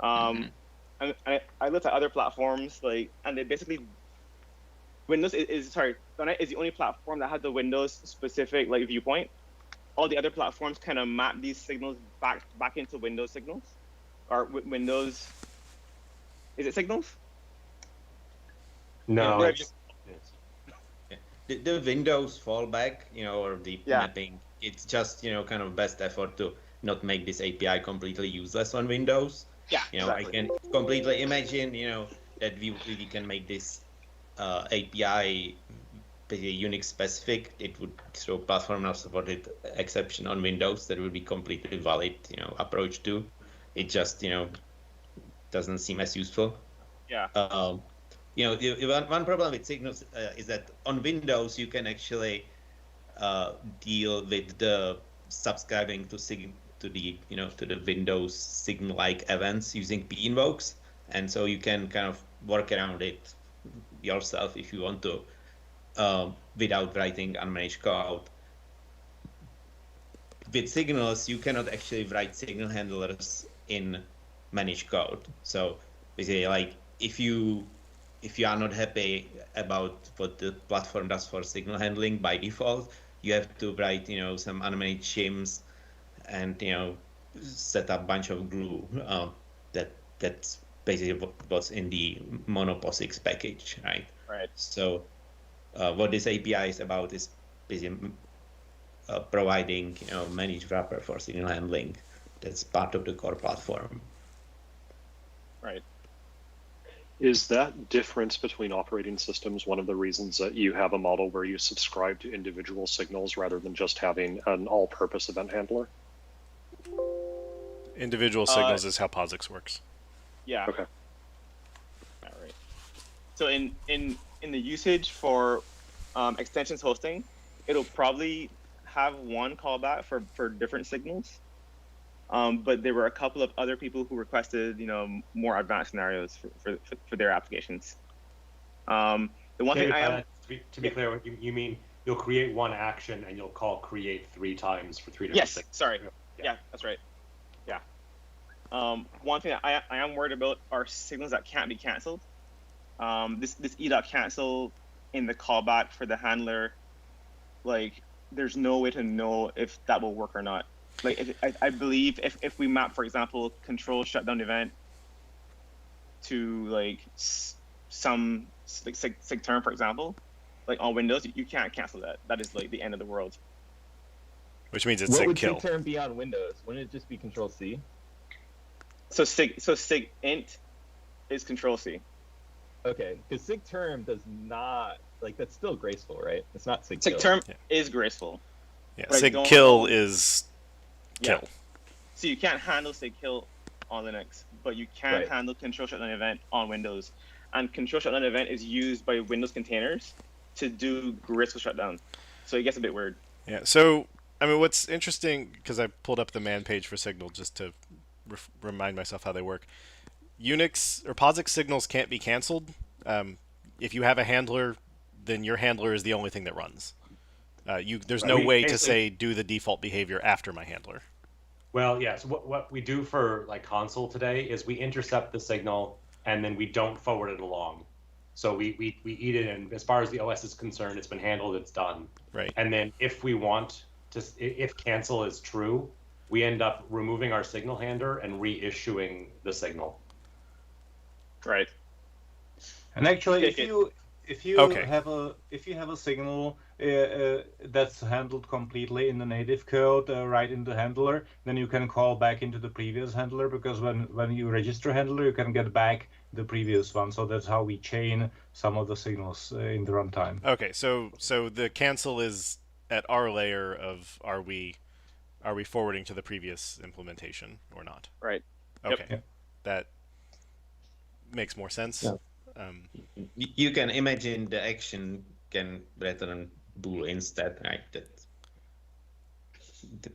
And I looked at other platforms, and they basically, Windows is the only platform that has the Windows specific viewpoint. All the other platforms kind of map these signals back into Windows signals, or Windows. Is it signals? No. The Windows fallback, or the mapping, it's just, kind of best effort to not make this API completely useless on Windows. Yeah, exactly. I can completely imagine, that we can make this API Unix specific. It would throw platform not supported exception on Windows. That would be completely valid, approach to. It just, doesn't seem as useful. Yeah. One problem with signals is that on Windows you can actually deal with the subscribing to the Windows signal-like events using p-invokes, and so you can kind of work around it yourself if you want to, without writing unmanaged code. With signals, you cannot actually write signal handlers in managed code. So basically, if you are not happy about what the platform does for signal handling by default, you have to write, some unmanaged shims and, set up a bunch of glue. That's basically what's in the monoPOSIX package, right? Right. So what this API is about is basically providing, managed wrapper for signal handling. That's part of the core platform. Right. Is that difference between operating systems one of the reasons that you have a model where you subscribe to individual signals rather than just having an all-purpose event handler? Individual signals is how POSIX works. Yeah. Okay. All right. So in the usage for extensions hosting, it'll probably have one callback for different signals. But there were a couple of other people who requested, more advanced scenarios for their applications. The one thing to be clear, you mean you'll create one action and you'll call create 3 times for 3 different signals. Sorry. Yeah, that's right. Yeah. One thing that I am worried about are signals that can't be canceled. This e.cancel in the callback for the handler, there's no way to know if that will work or not. I believe if we map, for example, control shutdown event to some sigterm, for example, on Windows, you can't cancel that. That is the end of the world. Which means it's what sig would kill. sigterm be on Windows? Wouldn't it just be Control-C? So sig int is Control-C. Okay, because sigterm does not that's still graceful, right? It's not sig kill. Sigterm is graceful. Yeah, sig kill is kill. So you can't handle sig kill on Linux, but you can handle control shutdown event on Windows. and control shutdown event is used by Windows containers to do graceful shutdown. So it gets a bit weird. Yeah. So, I mean, what's interesting, because I pulled up the man page for Signal just to remind myself how they work. Unix or POSIX signals can't be canceled. If you have a handler, then your handler is the only thing that runs. There's no way to say do the default behavior after my handler. Well, yes. What we do for like console today is we intercept the signal and then we don't forward it along. So we eat it, and as far as the OS is concerned, it's been handled, it's done. Right. And then if we want to, if cancel is true, we end up removing our signal handler and reissuing the signal. Right. And actually, if you Okay. have a signal that's handled completely in the native code, right in the handler, then you can call back into the previous handler, because when you register handler, you can get back the previous one. So that's how we chain some of the signals in the runtime. Okay, so the cancel is at our layer of are we forwarding to the previous implementation or not? Right. Okay, Yep. that makes more sense. Yeah. You can imagine the action can return bool instead, right? That's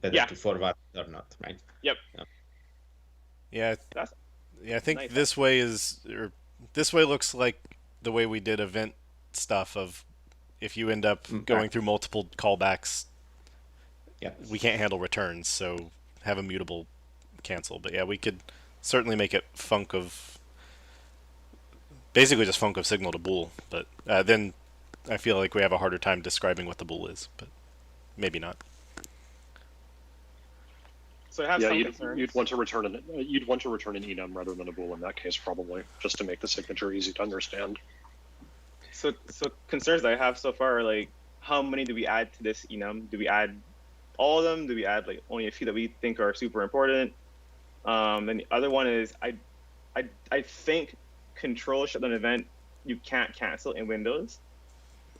better to forward or not, right? Yep. Yeah. I think nice. this way looks like the way we did event stuff of if you end up going through multiple callbacks, we can't handle returns, so have a mutable cancel. But yeah, we could certainly make it basically just func of signal to bool, but then I feel like we have a harder time describing what the bool is, but maybe not. So I have some concerns. You'd want to return an enum rather than a bool in that case, probably, just to make the signature easy to understand. So concerns that I have so far are like, how many do we add to this enum? Do we add all of them? Do we add like only a few that we think are super important? And the other one is I think control shutdown event you can't cancel in Windows.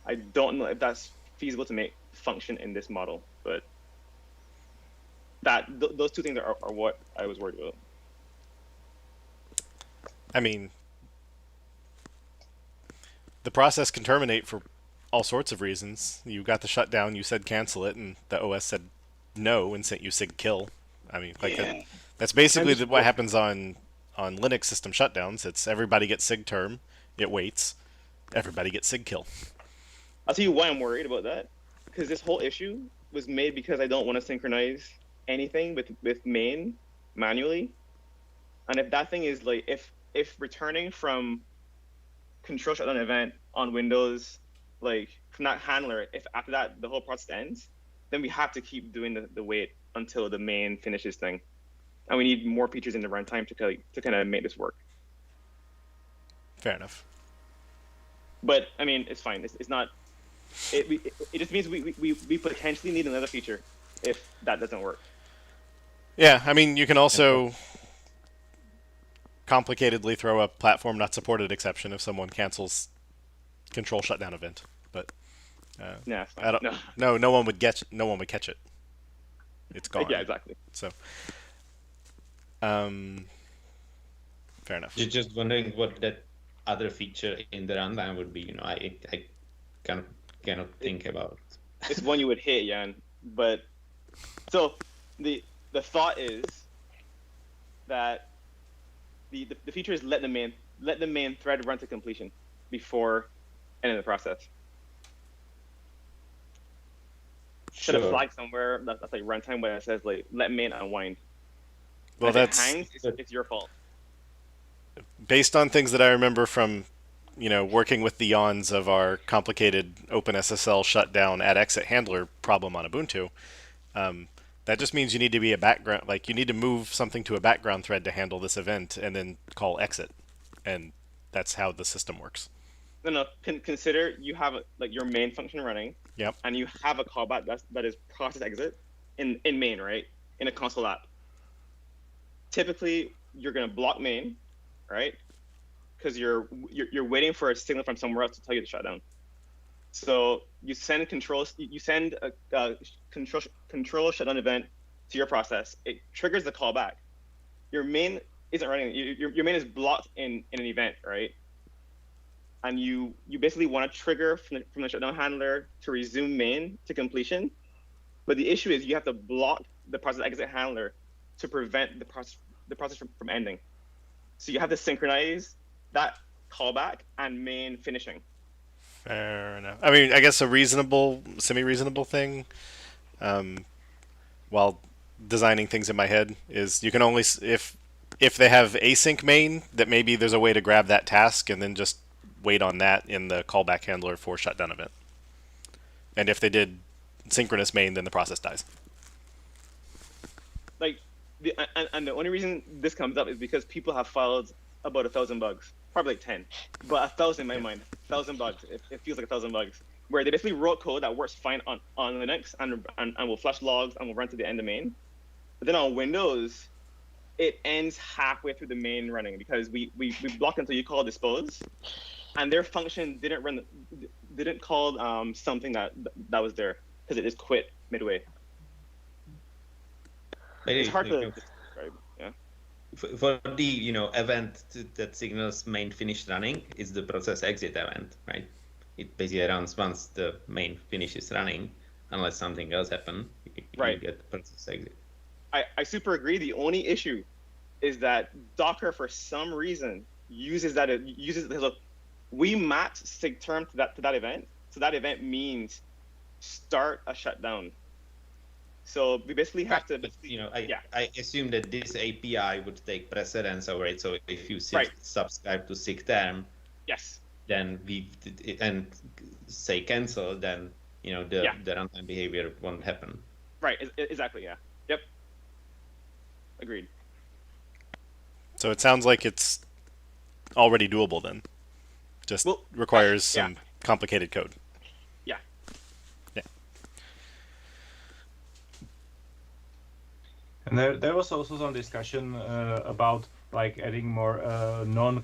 I don't know if that's feasible to make function in this model, but those two things are what I was worried about. I mean, the process can terminate for all sorts of reasons. You got the shutdown, you said cancel it, and the OS said no and sent you sig kill. I mean, like that's basically what happens on Linux system shutdowns. It's everybody gets sig term, it waits, everybody gets sig kill. I'll tell you why I'm worried about that, because this whole issue was made because I don't want to synchronize anything with main manually, and if that thing is like if returning from control shutdown event on Windows, like from that handler, if after that the whole process ends, then we have to keep doing the wait until the main finishes thing, and we need more features in the runtime to kind of make this work. Fair enough. But I mean, it's fine. It's not. It just means we potentially need another feature if that doesn't work. Yeah, I mean, you can also complicatedly throw a platform not supported exception if someone cancels control shutdown event, but yeah, I don't. No one would catch it. It's gone. Yeah, exactly. So, fair enough. Just wondering what that other feature in the runtime would be. You know, I cannot think about. It's one you would hate, Jan. But so the thought is that the feature is let the main thread run to completion before ending the process. Should have flagged somewhere that's like runtime where it says like let main unwind. Well, if that's it hangs, it's your fault. Based on things that I remember from, working with the yawns of our complicated OpenSSL shutdown at exit handler problem on Ubuntu. That just means you need to be a background, like you need to move something to a background thread to handle this event, and then call exit, and that's how the system works. No. Consider you have your main function running. Yep. And you have a callback that is process exit in main, right? In a console app. Typically, you're gonna block main, right? Because you're waiting for a signal from somewhere else to tell you to shut down. So you send controls. You send a control shutdown event to your process. It triggers the callback. Your main isn't running. Your main is blocked in an event, right? and you basically want to trigger from the shutdown handler to resume main to completion. But the issue is you have to block the process exit handler to prevent the process from ending. So you have to synchronize that callback and main finishing. Fair enough. I mean, I guess a reasonable, semi-reasonable thing, while designing things in my head, is you can only if they have async main, that maybe there's a way to grab that task and then just wait on that in the callback handler for shutdown event. And if they did synchronous main, then the process dies. Like, and the only reason this comes up is because people have filed about 1,000 bugs, probably like 10, but 1,000 in my mind, 1,000 bugs. It feels like 1,000 bugs, where they basically wrote code that works fine on Linux and will flush logs and will run to the end of main. But then on Windows, it ends halfway through the main running because we block until you call dispose, and their function didn't call something that was there because it just quit midway. It's hard to describe. Yeah. For the event that signals main finished running is the process exit event, right? It basically runs once the main finishes running, unless something else happens. Right. You get the process exit. I super agree. The only issue is that Docker, for some reason, uses we match sigterm to that event. So that event means start a shutdown. So we basically have to. But I assume that this API would take precedence over it. So if you subscribe to sigterm, yes, then and say cancel, then the runtime behavior won't happen. Right. Exactly. Yeah. Yep. Agreed. So it sounds like it's already doable then. Just requires some complicated code. Yeah. Yeah. And there was also some discussion about like adding more non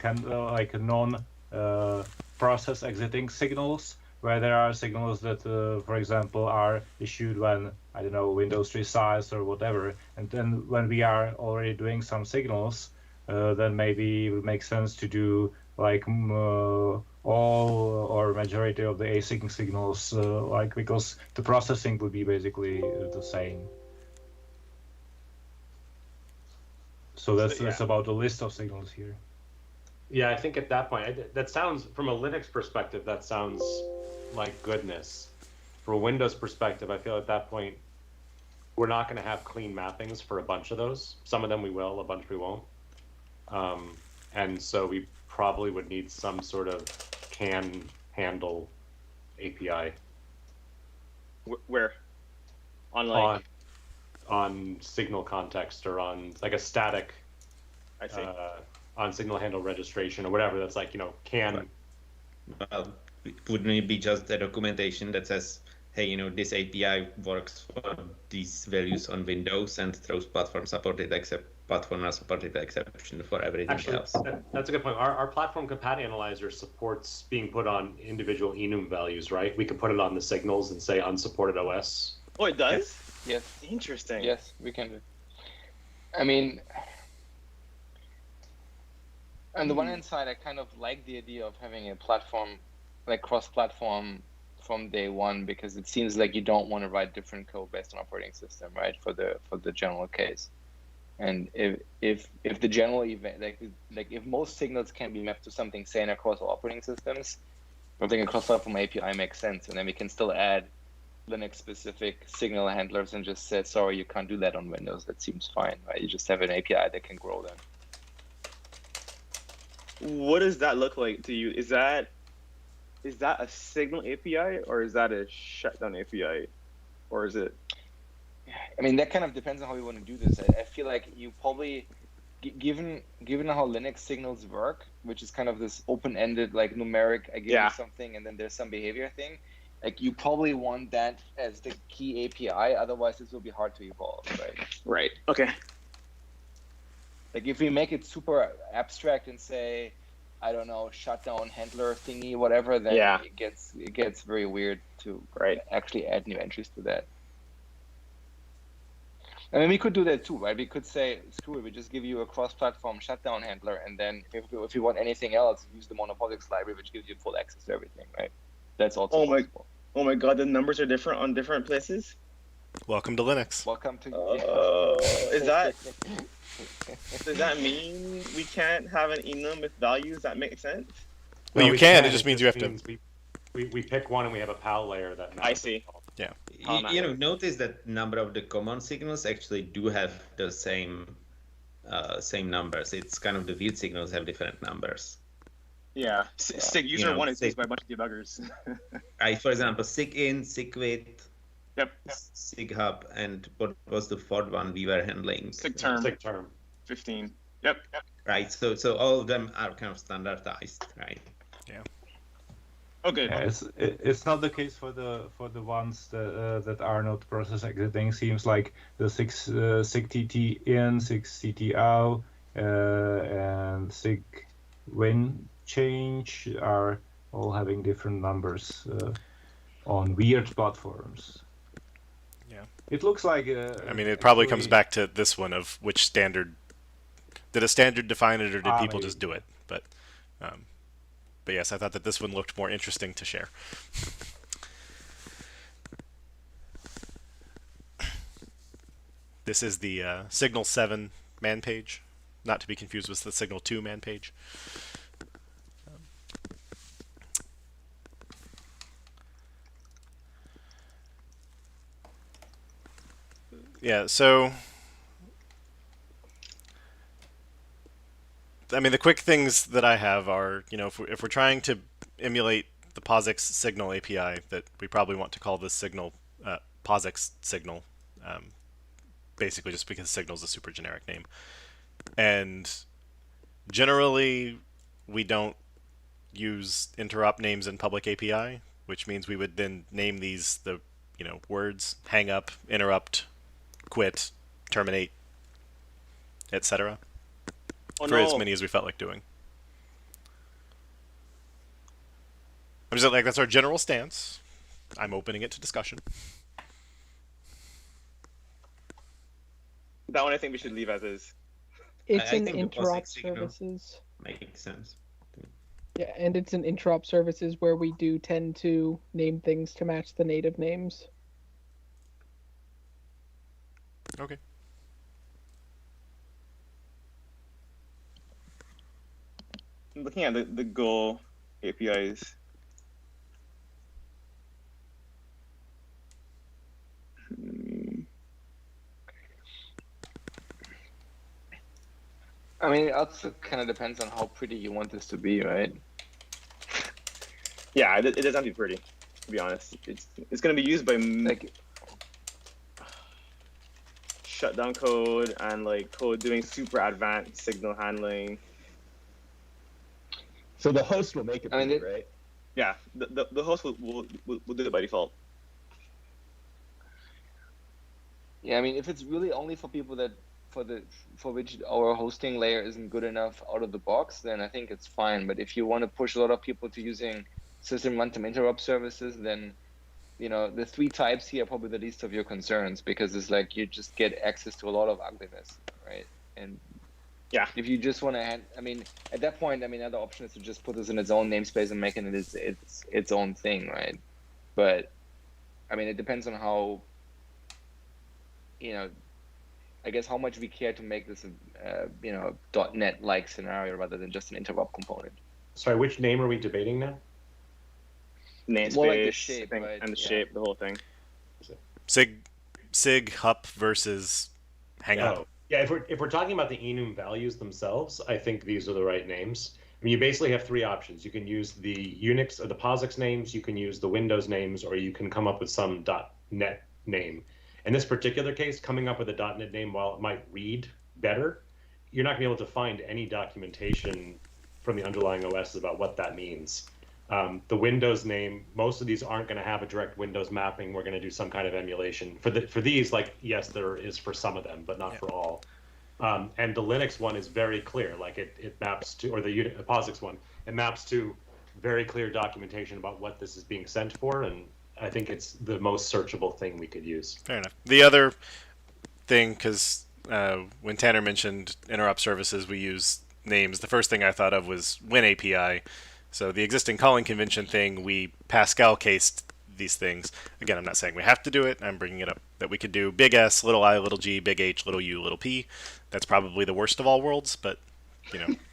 process exiting signals, where there are signals that, for example, are issued when, I don't know, Windows resized or whatever. And then when we are already doing some signals, then maybe it would make sense to do like all or majority of the async signals, because the processing would be basically the same. So that's about the list of signals here. Yeah, I think at that point, that sounds, from a Linux perspective, that sounds like goodness. From a Windows perspective, I feel at that point, we're not going to have clean mappings for a bunch of those. Some of them we will, a bunch we won't. And so we probably would need some sort of can handle API. Where? On signal context, or on like a static, I see. On signal handle registration or whatever. That's like, can. Well, wouldn't it be just the documentation that says, hey, this API works for these values on Windows and throws platform supported except platform not supported exception for everything else. That's a good point. Our platform compat analyzer supports being put on individual enum values, right? We could put it on the signals and say unsupported OS. Oh, it does? Yes. Interesting. Yes, we can do. I mean, on the one hand side, I kind of like the idea of having a platform, like cross-platform from day one, because it seems like you don't want to write different code based on operating system, right? For the general case. And if the general event, like if most signals can be mapped to something sane across all operating systems, I think a cross-platform API makes sense, and then we can still add Linux-specific signal handlers and just say, sorry, you can't do that on Windows. That seems fine, right? You just have an API that can grow then. What does that look like to you? Is that a signal API or is that a shutdown API, or is it? I mean, that kind of depends on how you want to do this. I feel like you probably, given how Linux signals work, which is kind of this open-ended, like numeric, I give you something and then there's some behavior thing. Like you probably want that as the key API, otherwise this will be hard to evolve, right? Right. Okay. Like if we make it super abstract and say, I don't know, shutdown handler thingy, whatever, then it gets very weird to actually add new entries to that. I mean, we could do that too, right? We could say, screw it, we just give you a cross-platform shutdown handler, and then if you want anything else, use the monopolics library, which gives you full access to everything, right? That's also possible. Oh my god, the numbers are different on different places? Welcome to Linux. Welcome to Does that mean we can't have an enum with values that make sense? Well, No, you can. It just means you have to. We pick one and we have a PAL layer that. I see. Yeah. You know, notice that number of the common signals actually do have the same numbers. It's kind of the weird signals have different numbers. Yeah. Sig user one is used by a bunch of debuggers. Right. For example, sig in, sig with, yep. sig hub, and what was the fourth one we were handling? Sig term. Sig term. 15. Yep. Right. So all of them are kind of standardized, right? Yeah. Okay. Yeah, it's not the case for the ones that are not process exiting. Seems like the sig tt in, sig tt out, and sig win change are all having different numbers on weird platforms. Yeah. It looks like. I mean, it probably comes back to this one of which standard. Did a standard define it, or did people just do it? But yes, I thought that this one looked more interesting to share. This is the Signal 7 man page, not to be confused with the Signal 2 man page. Yeah, so I mean, the quick things that I have are, you know, if we're trying to emulate the POSIX signal API, that we probably want to call this signal POSIX signal, basically just because signal is a super generic name. And generally, we don't use interrupt names in public API, which means we would then name these the, you know, words hang up, interrupt, quit, terminate, etc. For as many as we felt like doing. I'm just like, that's our general stance. I'm opening it to discussion. That one I think we should leave as is. It's I an think the interrupt POSIX signal services. makes sense. Yeah, and it's an interrupt services where we do tend to name things to match the native names. Okay. I'm looking at the Go APIs. I mean, it also kind of depends on how pretty you want this to be, right? Yeah, it doesn't have to be pretty, to be honest. It's going to be used by like shutdown code and like code doing super advanced signal handling. So the host will make it pretty, right? Yeah, the host will do it by default. Yeah, I mean, if it's really only for people that for which our hosting layer isn't good enough out of the box, then I think it's fine. But if you want to push a lot of people to using system runtime interrupt services, then, you know, the three types here are probably the least of your concerns, because it's like you just get access to a lot of ugliness, right? And yeah, if you just want to, I mean, at that point, I mean, another option is to just put this in its own namespace and making it its own thing, right? But I mean, it depends on how, you know, I guess how much we care to make this a, you know, .NET-like scenario rather than just an interrupt component. Sorry, which name are we debating now? Namespace, more like the shape, right? And the shape, the whole thing. Sig hup versus hang up. Oh, yeah, if we're talking about the enum values themselves, I think these are the right names. I mean, you basically have three options. You can use the Unix or the POSIX names, you can use the Windows names, or you can come up with some .NET name. In this particular case, coming up with a .NET name, while it might read better, you're not going to be able to find any documentation from the underlying OS about what that means. The Windows name, most of these aren't going to have a direct Windows mapping. We're going to do some kind of emulation. For these, like, yes, there is for some of them, but not for all. And the Linux one is very clear. Like, it maps to, or the POSIX one, it maps to very clear documentation about what this is being sent for, and I think it's the most searchable thing we could use. Fair enough. The thing because when Tanner mentioned interrupt services, we use names. The first thing I thought of was Win API. So the existing calling convention thing, we Pascal cased these things. Again, I'm not saying we have to do it. I'm bringing it up that we could do big S, little I, little g, big H, little u, little p. That's probably the worst of all worlds, but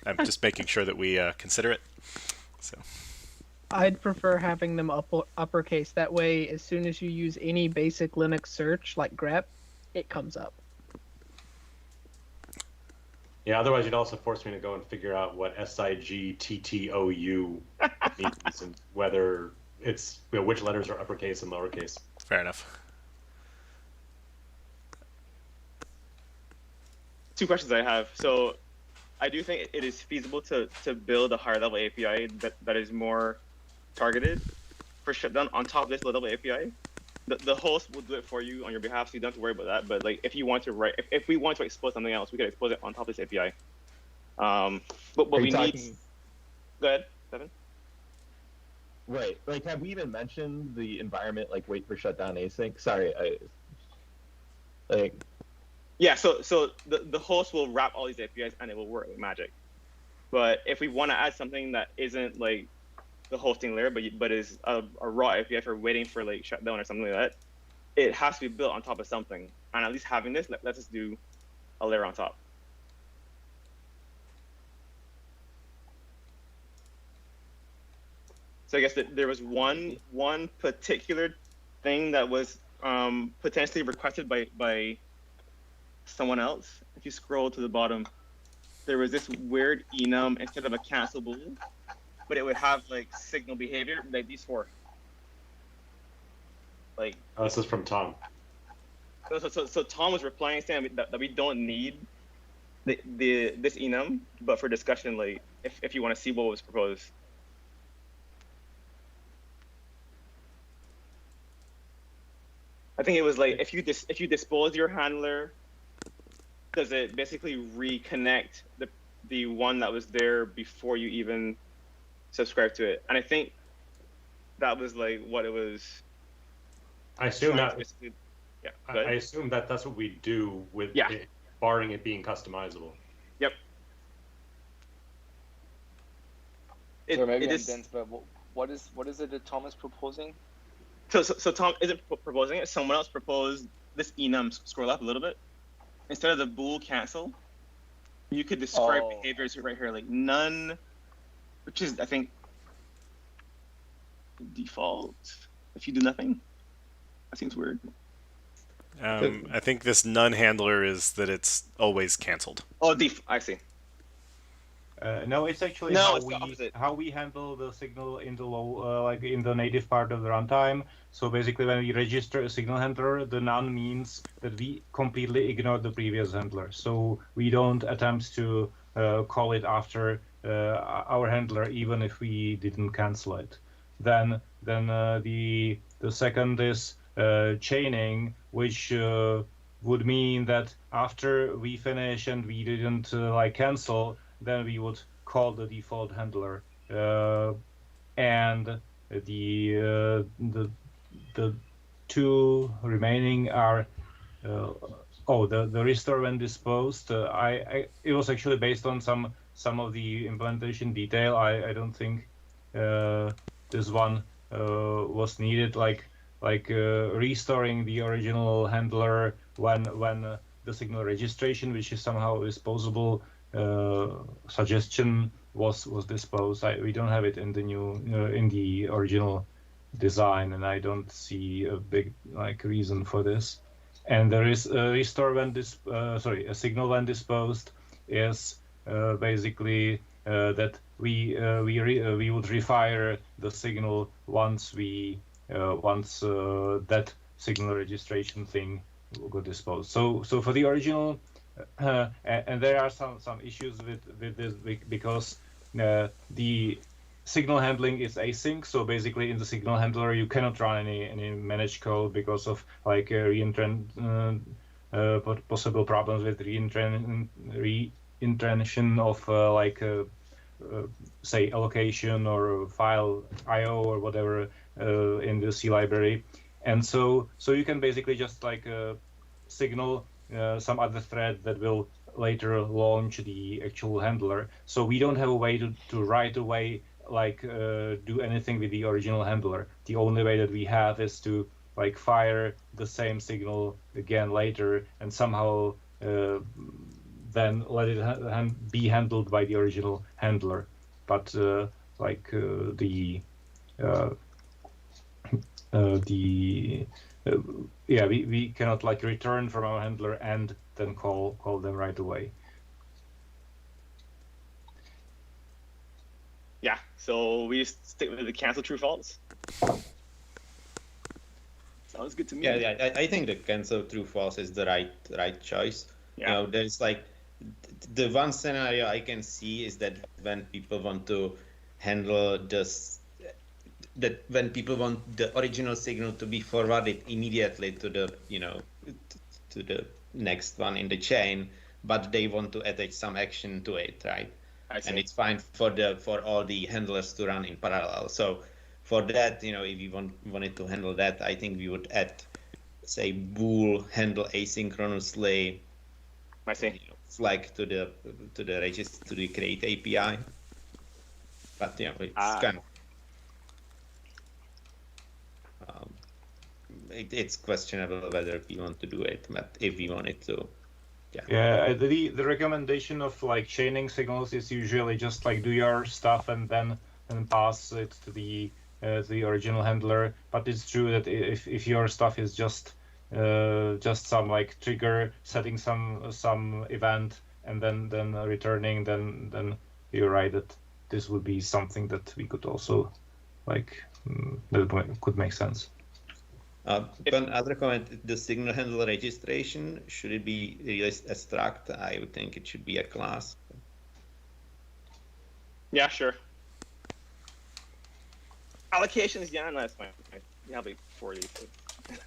I'm just making sure that we consider it. So I'd prefer having them uppercase. That way, as soon as you use any basic Linux search like grep, it comes up. Yeah, otherwise you'd also force me to go and figure out what SIGTTOU means and whether it's which letters are uppercase and lowercase. fair enough. Two questions I have. So I do think it is feasible to build a higher level API that is more targeted for shutdown on top of this low level API. The host will do it for you on your behalf, so you don't have to worry about that. But like, if you want to write, if we want to expose something else, we could expose it on top of this API. But we need. Go ahead, Devin. Right. Like, have we even mentioned the environment, like wait for shutdown async? Sorry, Yeah. So the host will wrap all these APIs and it will work like magic. But if we want to add something that isn't like the hosting layer, but is a raw API for waiting for like shutdown or something like that, it has to be built on top of something. And at least having this, let's just do a layer on top. So I guess that there was one particular thing that was potentially requested by someone else. If you scroll to the bottom, there was this weird enum instead of a cancelable, but it would have like signal behavior, like these four. Like, oh, this is from Tom. So Tom was replying saying that we don't need this enum, but for discussion, like if you want to see what was proposed. I think it was like if you dispose your handler, does it basically reconnect the one that was there before you even subscribe to it? And I think that was like what it was. I assume that. Yeah. I assume that that's what we do with it, barring it being customizable. Yep. So maybe I'm dense, but what is it that Tom is proposing? So Tom isn't proposing it. Someone else proposed this enum. Scroll up a little bit. Instead of the bool cancel, you could describe behaviors right here, like none, which is I think default. If you do nothing, that seems weird. I think this none handler is that it's always canceled. Oh, I see. No, it's actually how we handle the signal in the low, like in the native part of the runtime. So basically, when we register a signal handler, the none means that we completely ignore the previous handler. So we don't attempt to call it after our handler, even if we didn't cancel it. Then the second is chaining, which would mean that after we finish and we didn't cancel, then we would call the default handler, and the two remaining are the restore when disposed. It was actually based on some of the implementation detail. I don't think this one was needed, like restoring the original handler when the signal registration, which is somehow disposable, suggestion was disposed. We don't have it in the new in the original design, and I don't see a big reason for this. And there is a restore when a signal when disposed is basically that we would refire the signal once that signal registration thing got disposed. So for the original. And there are some issues with this because the signal handling is async. So basically, in the signal handler, you cannot run any managed code because of possible problems with reintrention of say allocation or file IO or whatever in the C library, and so you can basically just signal some other thread that will later launch the actual handler. So we don't have a way to right away like do anything with the original handler. The only way that we have is to like fire the same signal again later and somehow then let it be handled by the original handler. But we cannot like return from our handler and then call them right away. Yeah, so we just stick with the cancel true false. Sounds good to me. Yeah, I think the cancel true false is the right choice. Yeah. You know, there's like the one scenario I can see is that when people want to handle when people want the original signal to be forwarded immediately to the to the next one in the chain, but they want to attach some action to it, right? And it's fine for all the handlers to run in parallel. So for that, if you wanted to handle that, I think we would add, say, bool handle asynchronously. I see. Flag to the register to the create API. But it's kind of it's questionable whether we want to do it, but if we wanted to. Yeah, the recommendation of like chaining signals is usually just like do your stuff and then pass it to the original handler. But it's true that if your stuff is just some like trigger setting some event and then returning, then you're right that this would be something that we could also like that could make sense. One other comment, the signal handler registration, should it be really abstract? I would think it should be a class. Yeah, sure. Allocations, yeah, no, that's fine. You have like 40.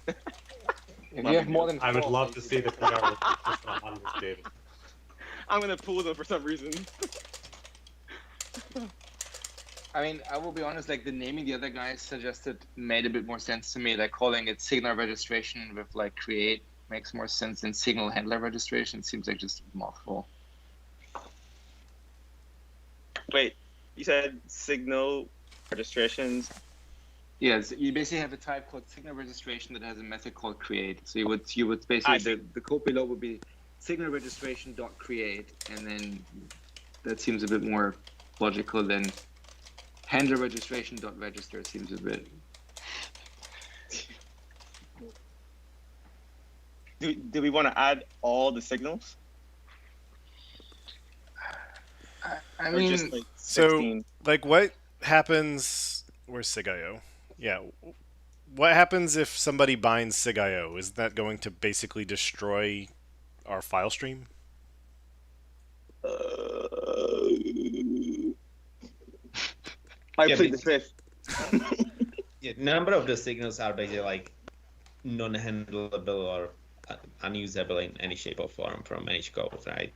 If you have more than 4, I would love to see the PR with just 100, David. I'm gonna pull them for some reason. I mean, I will be honest, like the naming the other guys suggested made a bit more sense to me. Like calling it signal registration with like create makes more sense than signal handler registration. It seems like just a mouthful. Wait, you said signal registrations? Yes, you basically have a type called signal registration that has a method called create. So you would basically the code below would be signal registration dot create, and then that seems a bit more logical than handler registration dot register. Seems a bit. Do we want to add all the signals? I mean, just like 16? So like what happens? Where's SIG.io? Yeah. What happens if somebody binds SIG.io? Isn't that going to basically destroy our file stream? I plead the fifth. Yeah, number of the signals are basically like non-handleable or unusable in any shape or form from managed code, right?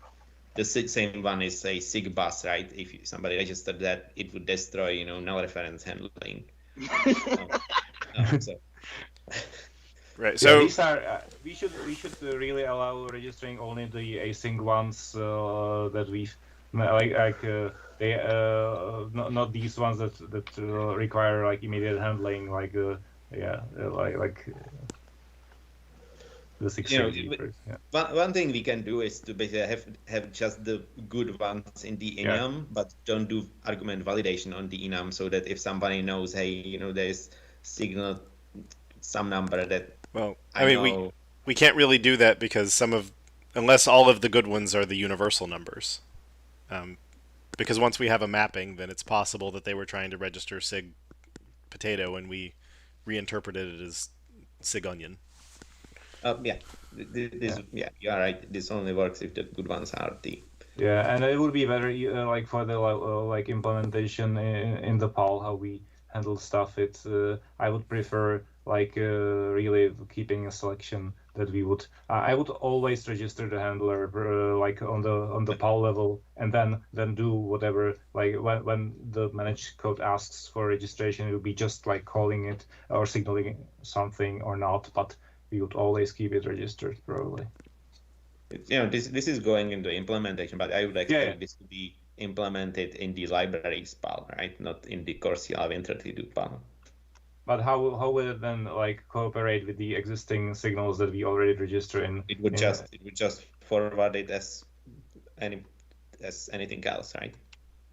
The same one is a SIG bus, right? If somebody registered that, it would destroy, null reference handling. Right. So these are we should really allow registering only the async ones that we've they not these ones that require like immediate handling like the 670. One thing we can do is to basically have just the good ones in the enum, but don't do argument validation on the enum, so that if somebody knows, hey, there's signal some number that. Well, I mean, we can't really do that because unless all of the good ones are the universal numbers. Because once we have a mapping, then it's possible that they were trying to register sig potato and we reinterpreted it as sig onion. You are right. This only works if the good ones are the. Yeah, and it would be better like for the like implementation in the PAL how we handle stuff. It's I would prefer like really keeping a selection that we would. I would always register the handler like on the PAL level, and then do whatever. Like when the managed code asks for registration, it would be just like calling it or signaling something or not, but we would always keep it registered probably. This is going into implementation, but I would expect this to be implemented in the libraries PAL, right? Not in the Coursera Winter32 PAL. But how will it then like cooperate with the existing signals that we already register in? It would just forward it as anything else, right?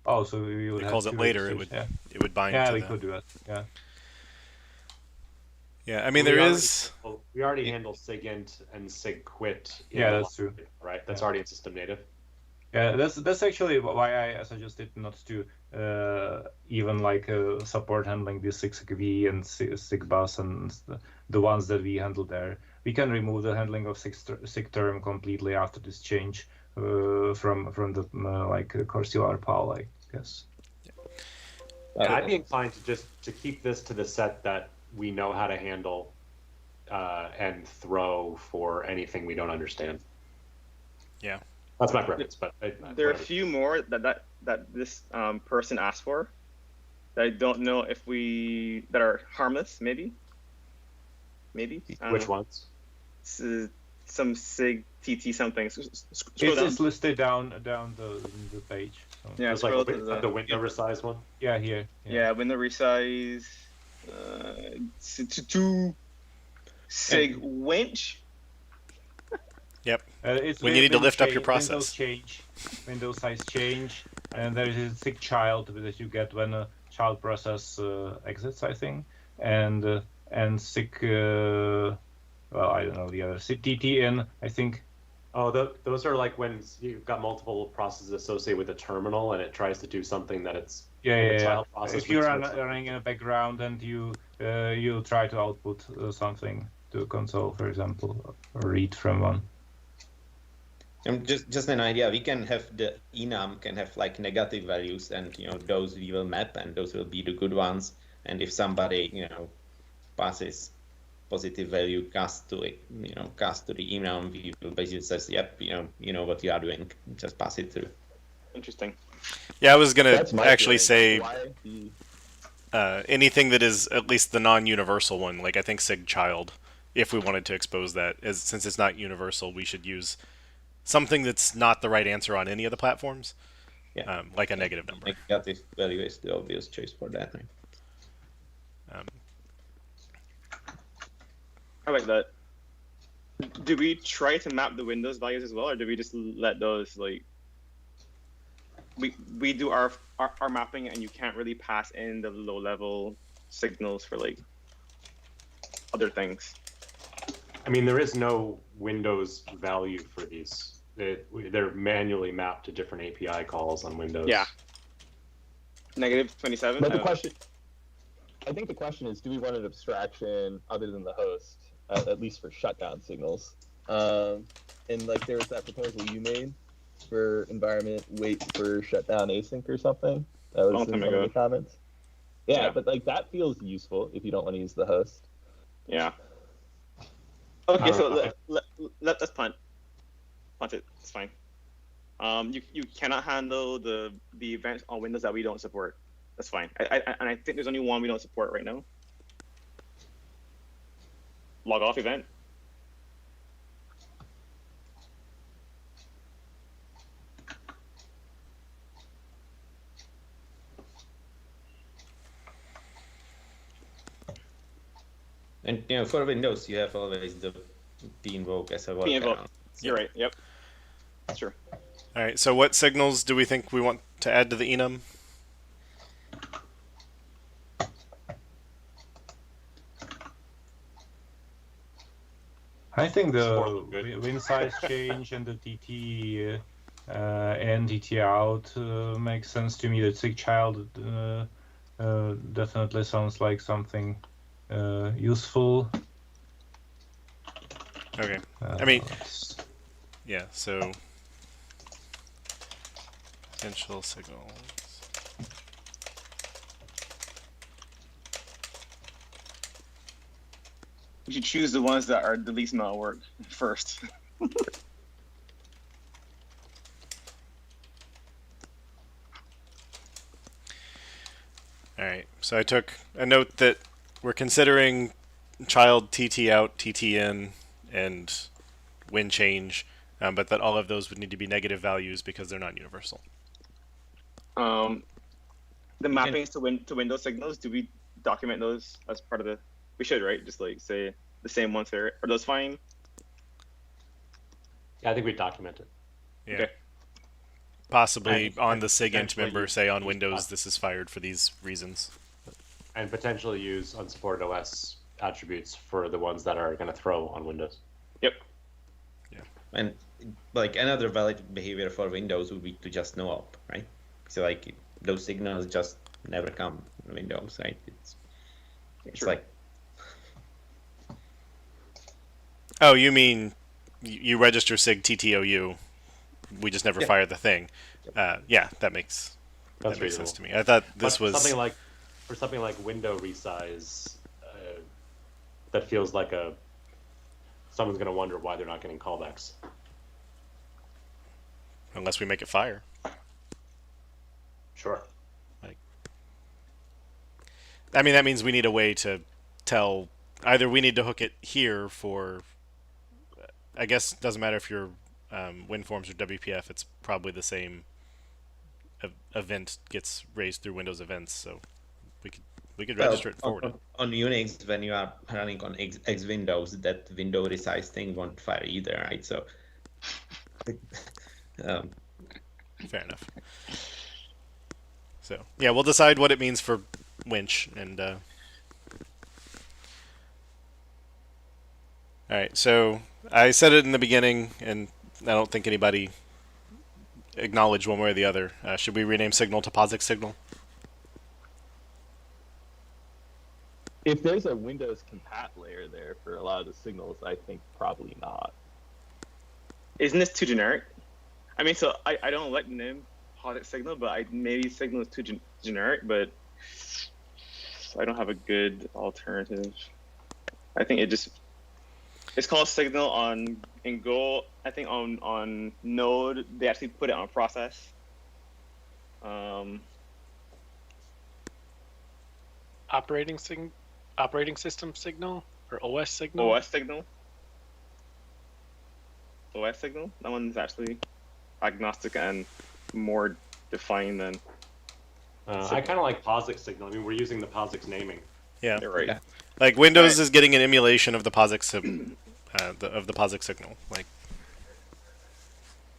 Oh, so we would It have calls it later. It would bind. Yeah, to we that. could do that. Yeah. Yeah, I mean there is. We already handle sigint and sigquit. Yeah, that's true. Right, that's already in system native. Yeah, that's actually why I suggested not to even like support handling the sigv and sigbus and the ones that we handle there. We can remove the handling of sigterm completely after this change from the like Coursera PAL, I guess. Yeah, I'd be inclined to keep this to the set that we know how to handle and throw for anything we don't understand. Yeah. That's my preference, but there are a few more that this person asked for that I don't know if that are harmless. Maybe. Which ones? Some sig tt something. It's listed down the page. So. Yeah, it's like the window resize one. Yeah, here. Yeah, window resize. To sig winch. Yep. It's when you need to lift up your process. Window size change, and there is a sig child that you get when a child process exits, I think, and sig. Well, I don't know the other. Sig tt in, I think. Oh, those are like when you've got multiple processes associated with a terminal, and it tries to do something that it's. Yeah. If you're running in the background and you try to output something to console, for example, or read from one. Just an idea. We can have the enum can have like negative values, and those we will map, and those will be the good ones. And if somebody passes positive value cast to it, cast to the enum, we will basically says, yep, you know what you are doing. Just pass it through. Interesting. Yeah, I was gonna actually say anything that is at least the non-universal one, like I think sig child. If we wanted to expose that, since it's not universal, we should use something that's not the right answer on any of the platforms. Yeah. Like a negative number. Negative value is the obvious choice for that. Right? I like that. Do we try to map the Windows values as well, or do we just let those like? We do our mapping, and you can't really pass in the low level signals for like other things. I mean, there is no Windows value for these. They're manually mapped to different API calls on Windows. Yeah. -27. But I think the question is, do we run an abstraction other than the host, at least for shutdown signals? And like there was that proposal you made for environment wait for shutdown async or something. That was in some of the comments. Yeah, but like that feels useful if you don't want to use the host. Yeah. Okay, so let's punt it. It's fine. You cannot handle the events on Windows that we don't support. That's fine. And I think there's only one we don't support right now. Log off event. And for Windows, you have always the pinvoke as a workaround. You're right. Yep. That's true. All right. So, what signals do we think we want to add to the enum? I think the win size change and the TT and TT out makes sense to me. The sig child definitely sounds like something useful. Okay. I mean, yeah. So potential signals. You should choose the ones that are the least amount of work first. All right. So I took a note that we're considering child TT out, TT in, and win change. but that all of those would need to be negative values because they're not universal. The mappings to Windows signals, do we document those as part of the? We should, right? Just like say the same ones there. Are those fine? Yeah, I think we document it. Yeah. Okay. Possibly on the SIG int potentially member, say on use Windows, this is fired for these reasons. And potentially use unsupported OS attributes for the ones that are going to throw on Windows. Yep. Yeah. And like another valid behavior for Windows would be to just no op, right? So like those signals just never come in Windows, right? It's Sure. like. Oh, you mean you register SIG TTOU? We just never fire the thing. Yeah, that makes sense to me. I thought this was something like window resize. That feels like someone's going to wonder why they're not getting callbacks. Unless we make it fire. Sure. I mean, that means we need a way to tell. Either we need to hook it here for. I guess it doesn't matter if you're WinForms or WPF. It's probably the same event gets raised through Windows events, so we could register it forward. On Unix, when you are running on X Windows, that window resize thing won't fire either, right? So. Fair enough. So yeah, we'll decide what it means for winch and. All right, so I said it in the beginning, and I don't think anybody acknowledged one way or the other. Should we rename signal to POSIX signal? If there's a Windows compat layer there for a lot of the signals, I think probably not. Isn't this too generic? I mean, so I don't like the name POSIX signal, but maybe signal is too generic, but I don't have a good alternative. I think it's called signal in Go. I think on Node they actually put it on process. Operating system signal or OS signal? OS signal. OS signal. That one's actually agnostic and more defined than. I kind of like POSIX signal. I mean, we're using the POSIX naming. Yeah, You're right. Like Windows is getting an emulation of the POSIX of the POSIX signal. Like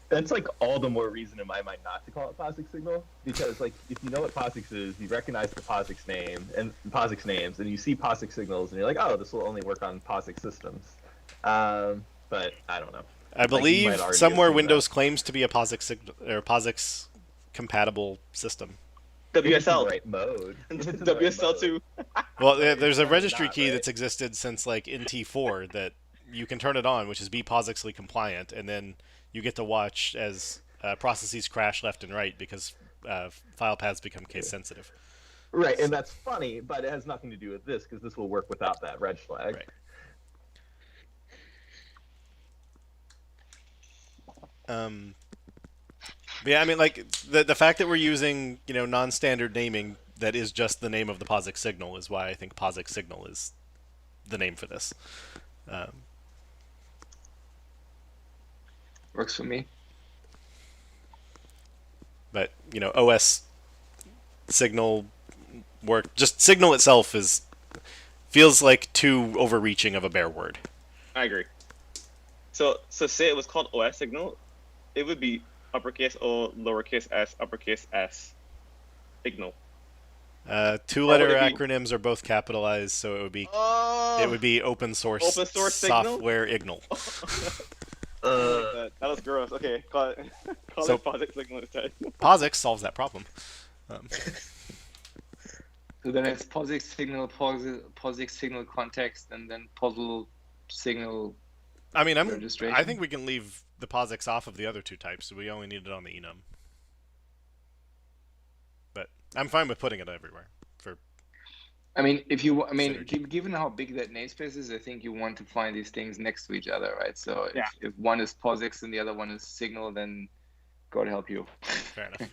that's like all the more reason in my mind not to call it POSIX signal, because like if you know what POSIX is, you recognize the POSIX name and POSIX names, and you see POSIX signals, and you're like, oh, this will only work on POSIX systems. But I don't know. I believe somewhere Windows claims to be a POSIX signal or POSIX compatible system. WSL. Right mode. WSL too. Well, there's a registry key that's existed since like NT4 that you can turn it on, which is be POSIXly compliant, and then you get to watch as processes crash left and right because file paths become case sensitive. Right, and that's funny, but it has nothing to do with this because this will work without that reg flag. Right. But yeah, I mean, like the fact that we're using non-standard naming that is just the name of the POSIX signal is why I think POSIX signal is the name for this. Works for me. But OS signal work. Just signal itself feels like too overreaching of a bare word. I agree. So say it was called OS signal, it would be uppercase O, lowercase s, uppercase s, signal. Two-letter acronyms are both capitalized, so it would be open source software ignal. That was gross. Okay, call it POSIX signal instead. POSIX solves that problem. So then it's POSIX signal context, and then POSIX signal. I mean, I think we can leave the POSIX off of the other two types, so we only need it on the enum. But I'm fine with putting it everywhere. Given how big that namespace is, I think you want to find these things next to each other, right? So if one is POSIX and the other one is signal, then God help you. Fair enough.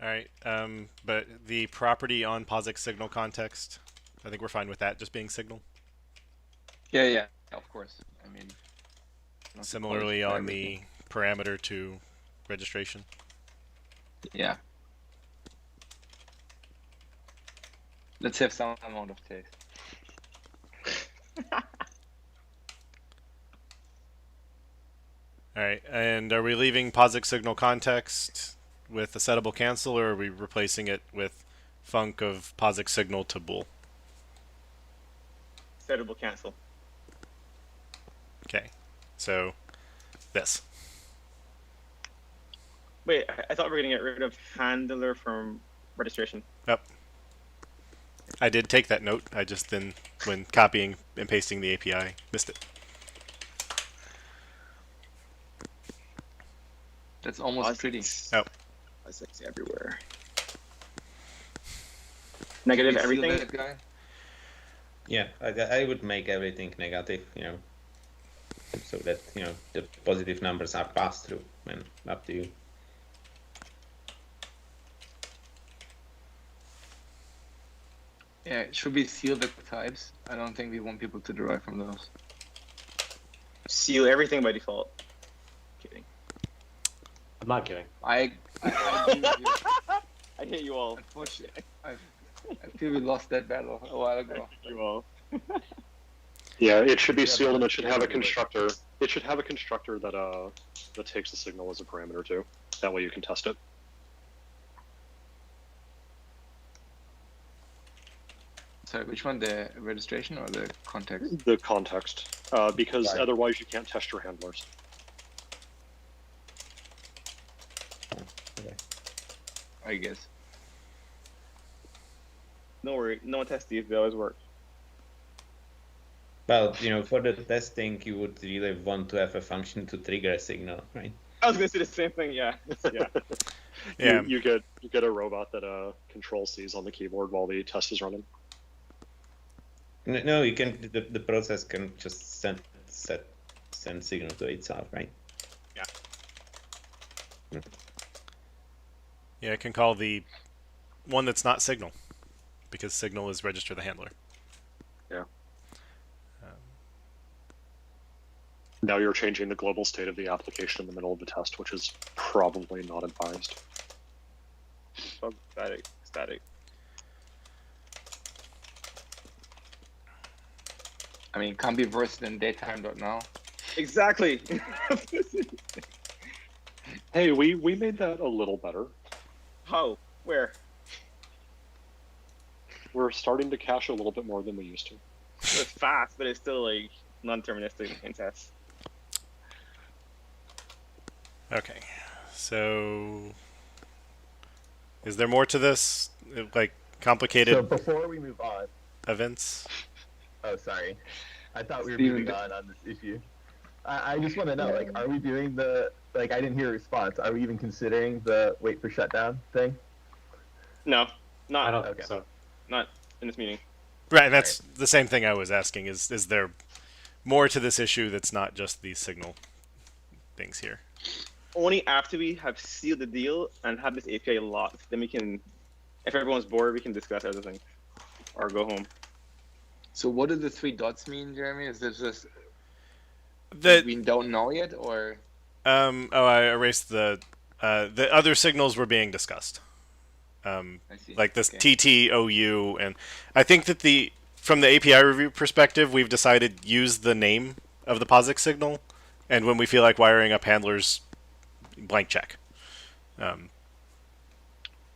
All right, but the property on POSIX signal context, I think we're fine with that just being signal. Yeah, of course. I mean, Similarly on the parameter to registration. Yeah. Let's have some amount of taste. All right, and are we leaving POSIX signal context with a settable cancel, or are we replacing it with func of POSIX signal to bool? Settable cancel. Okay, so this. Wait, I thought we were going to get rid of handler from registration. Yep. I did take that note. I just then, when copying and pasting the API, missed it. That's almost pretty. Oh. POSIX everywhere. Negative everything? That guy? Yeah, I would make everything negative, so that, the positive numbers are passed through, and up to you. Yeah, it should be sealed at types. I don't think we want people to derive from those. Seal everything by default. Kidding. I'm not kidding. I hate you all. Unfortunately, I feel we lost that battle a while ago. You all. Yeah, it should be sealed, and it should have a constructor. It should have a constructor that takes the signal as a parameter too. That way you can test it. Sorry, which one? The registration or the context? The context, because otherwise you can't test your handlers. Okay. I guess. Don't worry, no test these, they always work. Well, for the testing, you would really want to have a function to trigger a signal, right? I was gonna say the same thing, yeah. Yeah. Yeah. You get a robot that control C's on the keyboard while the test is running. No, you can. The process can just send signal to itself, right? Yeah. Yeah, I can call the one that's not signal, because signal is register the handler. Yeah. Now you're changing the global state of the application in the middle of the test, which is probably not advised. Oh, static. I mean, can't be worse than daytime.now. Exactly. Hey, we made that a little better. How? Where? We're starting to cache a little bit more than we used to. It's fast, but it's still like non-deterministic in tests. Okay, so is there more to this? Like complicated So before we move on, events? oh, sorry. I thought we were moving on this issue. I just want to know, like, are we doing I didn't hear a response. Are we even considering the wait for shutdown thing? No, not. I don't Okay. think so. Not in this meeting. Right, and that's the same thing I was asking. Is there more to this issue that's not just these signal things here? Only after we have sealed the deal and have this API locked, then we can, if everyone's bored, we can discuss everything or go home. So what do the 3 dots mean, Jeremy? Is this just that we don't know yet, or? I erased the other signals were being discussed. I see. Like this Okay. TTOU, and I think that from the API review perspective, we've decided use the name of the POSIX signal, and when we feel like wiring up handlers, blank check.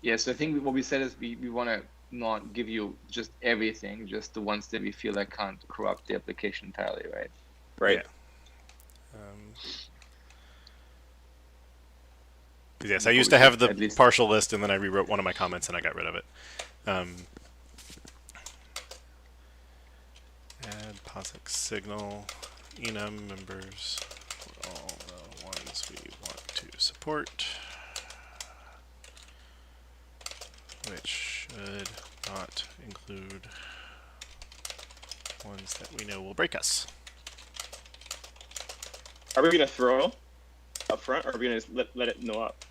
Yeah, so I think what we said is we want to not give you just everything, just the ones that we feel like can't corrupt the application entirely, right? Right. Yeah. Yes, I used to have the partial list, and then I rewrote one of my comments, and I got rid of it. Add POSIX signal enum members for all the ones we want to support, which should not include ones that we know will break us. Are we gonna throw up front, or are we gonna just let it know up?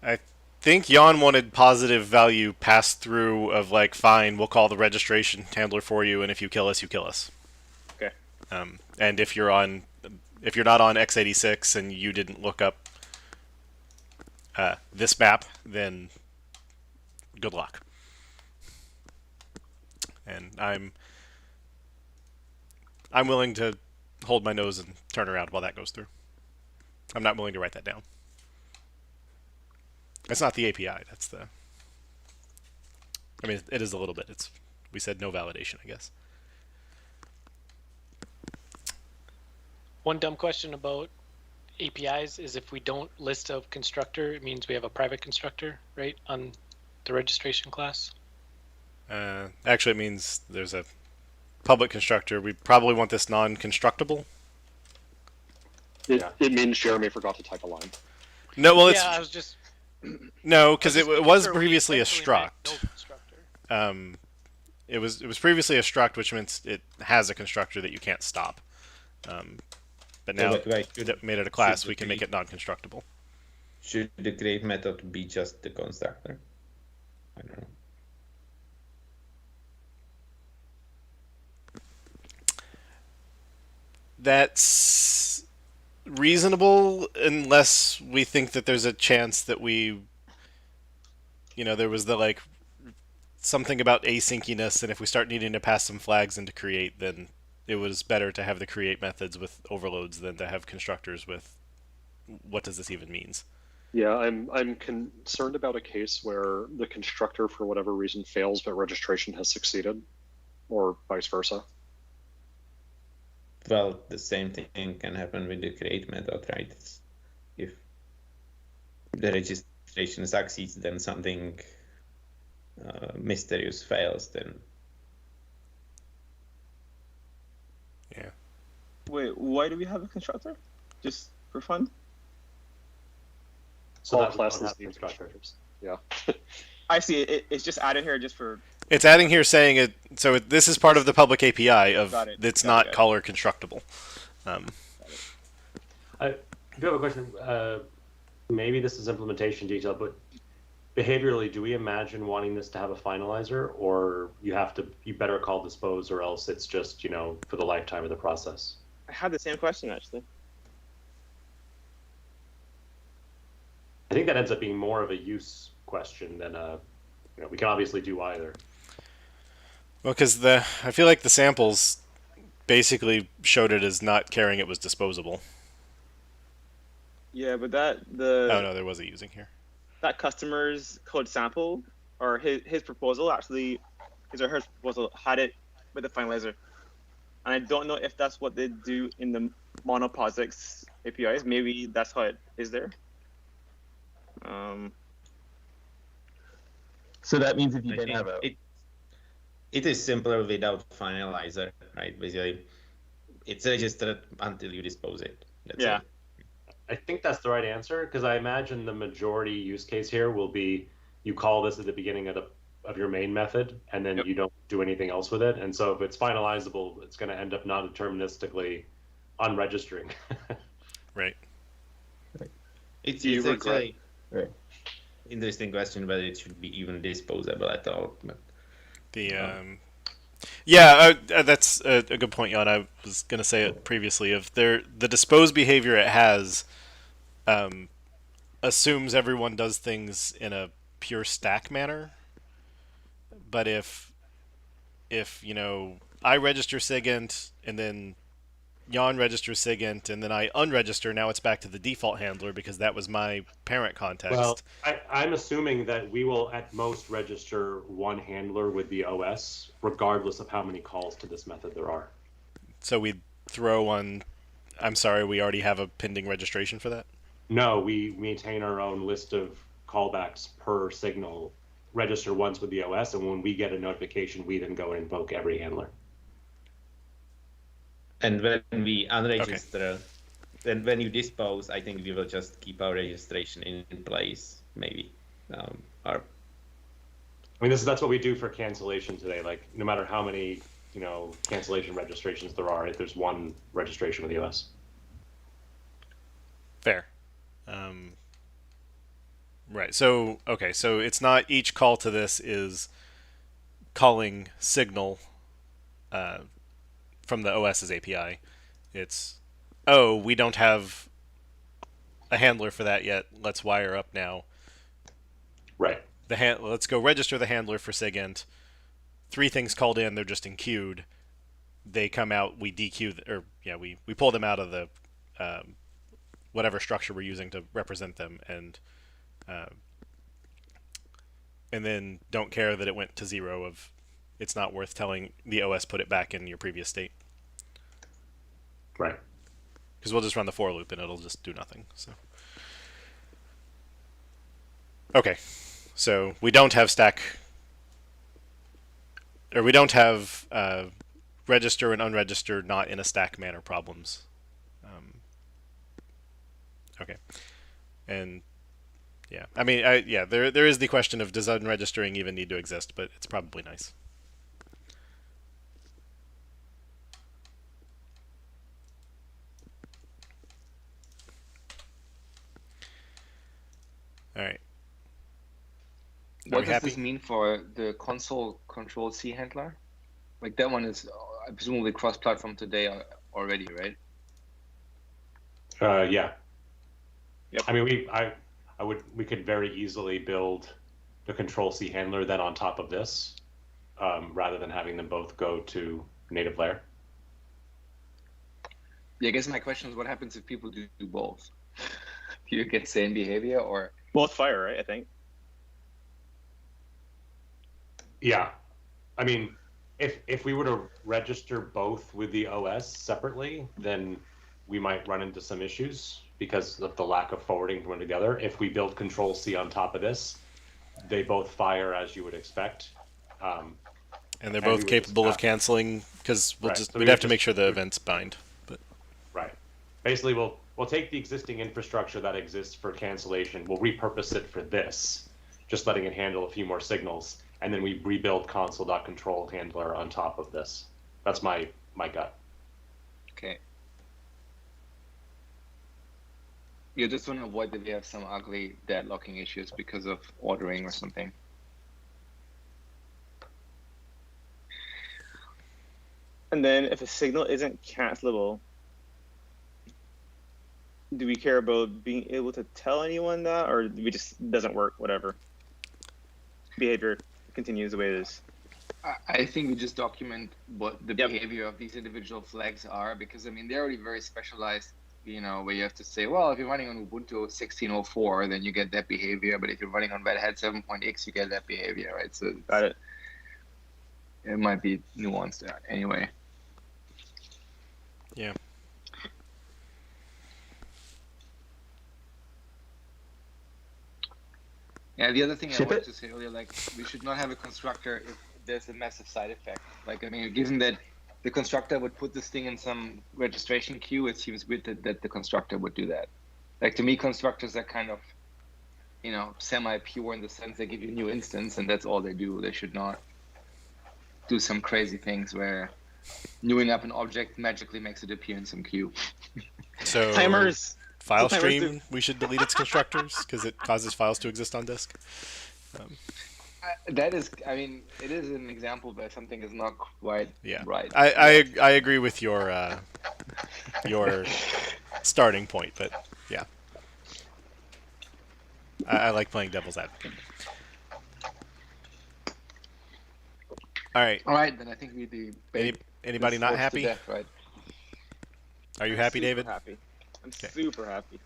I think Jan wanted positive value pass through of like, fine, we'll call the registration handler for you, and if you kill us, you kill us. Okay. And if you're not on x86 and you didn't look up this map, then good luck. And I'm willing to hold my nose and turn around while that goes through. I'm not willing to write that down. It's not the API. That's the. I mean, it is a little bit. We said no validation, I guess. One dumb question about APIs is if we don't list a constructor, it means we have a private constructor, right, on the registration class? Actually, it means there's a public constructor. We probably want this non-constructible. It means Jeremy forgot to type a line. No, well, it's... Yeah, I was just... No, because it was sure previously a struct. No constructor. It was previously a struct, which means it has a constructor that you can't stop. But now that made it a class, we can make it non-constructible. Should the create method be just the constructor? I don't know. That's reasonable unless we think that there's a chance that there was the something about asynciness, and if we start needing to pass some flags into create, then it was better to have the create methods with overloads than to have constructors with what does this even means. Yeah, I'm concerned about a case where the constructor, for whatever reason, fails, but registration has succeeded, or vice versa. Well, the same thing can happen with the create method, right? If the registration succeeds, then something mysterious fails, then... Yeah. Wait, why do we have a constructor? Just for fun? So all classes need constructors. Yeah. I see. It's just added here just for... It's adding here saying it. So this is part of the public API of it's not color constructible. I do have a question. Maybe this is implementation detail, but behaviorally, do we imagine wanting this to have a finalizer, or you better call dispose, or else it's just for the lifetime of the process? I had the same question actually. I think that ends up being more of a use question than we can obviously do either. Well, because I feel like the samples basically showed it as not caring it was disposable. Yeah, but Oh no, there was a using here. That customer's code sample or his proposal actually, his or her proposal had it with the finalizer, and I don't know if that's what they do in the monoposics APIs. Maybe that's how it is there. So that means if you didn't have it is simpler without finalizer, right? Basically, it's registered until you dispose it. That's it. I think that's the right answer, because I imagine the majority use case here will be you call this at the beginning of your main method, and then you don't do anything else with it. And so if it's finalizable, it's going to end up non-deterministically unregistering. Right. It's actually interesting question whether it should be even disposable at all. But, that's a good point, Jan. I was going to say it previously. The dispose behavior it has assumes everyone does things in a pure stack manner. But if I register SIGINT and then Jan registers SIGINT and then I unregister, now it's back to the default handler because that was my parent context. Well, I'm assuming that we will at most register one handler with the OS, regardless of how many calls to this method there are. So we throw on, I'm sorry, we already have a pending registration for that? No, we maintain our own list of callbacks per signal, register once with the OS, and when we get a notification, we then go and invoke every handler. And when we unregister, then when you dispose, I think we will just keep our registration in place, maybe. I mean, that's what we do for cancellation today. Like, no matter how many, cancellation registrations there are, there's one registration with the OS. Fair. Right. So okay. So it's not each call to this is calling signal from the OS's API. It's we don't have a handler for that yet. Let's wire up now. Right. Let's go register the handler for SIGINT. 3 things called in. They're just in queued. They come out. We dequeue we pull them out of the whatever structure we're using to represent them, and then don't care that it went to 0 of it's not worth telling the OS put it back in your previous state. Right. Because we'll just run the for loop and it'll just do nothing. So okay, so we don't have we don't have register and unregister not in a stack manner problems. Okay, and yeah, I mean, there is the question of does unregistering even need to exist, but it's probably nice. All right. What does this mean for the console control C handler? Like that one is presumably cross-platform today already, right? Yeah. Yep. I mean, we could very easily build the control C handler then on top of this, rather than having them both go to native layer. Yeah, I guess my question is, what happens if people do both? Do you get same behavior or both fire, right? I think. Yeah, I mean, if we were to register both with the OS separately, then we might run into some issues because of the lack of forwarding from one to the other. If we build Control C on top of this, they both fire as you would expect. And they're both capable of canceling because we'd have to make sure the events bind. But right, basically we'll take the existing infrastructure that exists for cancellation, we'll repurpose it for this, just letting it handle a few more signals, and then we rebuild console.control handler on top of this. That's my gut. Okay. You just want to avoid that we have some ugly deadlocking issues because of ordering or something. And then if a signal isn't cancelable, do we care about being able to tell anyone that, or we just doesn't work, whatever? Behavior continues the way it is. I think we just document what the behavior of these individual flags are, because I mean they're already very specialized, you know, where you have to say, well, if you're running on Ubuntu 16.04, then you get that behavior, but if you're running on Red Hat 7.x, you get that behavior, right? So got it. It might be nuanced anyway. Yeah. Yeah, the other thing I wanted to say earlier, like, we should not have a constructor if there's a massive side effect. Like, I mean, given that the constructor would put this thing in some registration queue, it seems weird that the constructor would do that. Like, to me, constructors are kind of, you know, semi-pure in the sense they give you a new instance, and that's all they do. They should not do some crazy things where newing up an object magically makes it appear in some queue. So timers. File stream, we should delete its constructors because it causes files to exist on disk. That is, I mean, it is an example where something is not quite right. I agree with your starting point, but yeah, I like playing devil's advocate. All right, then I think we do. Anybody not happy? Death, right? Are you happy, David? Happy. I'm super happy.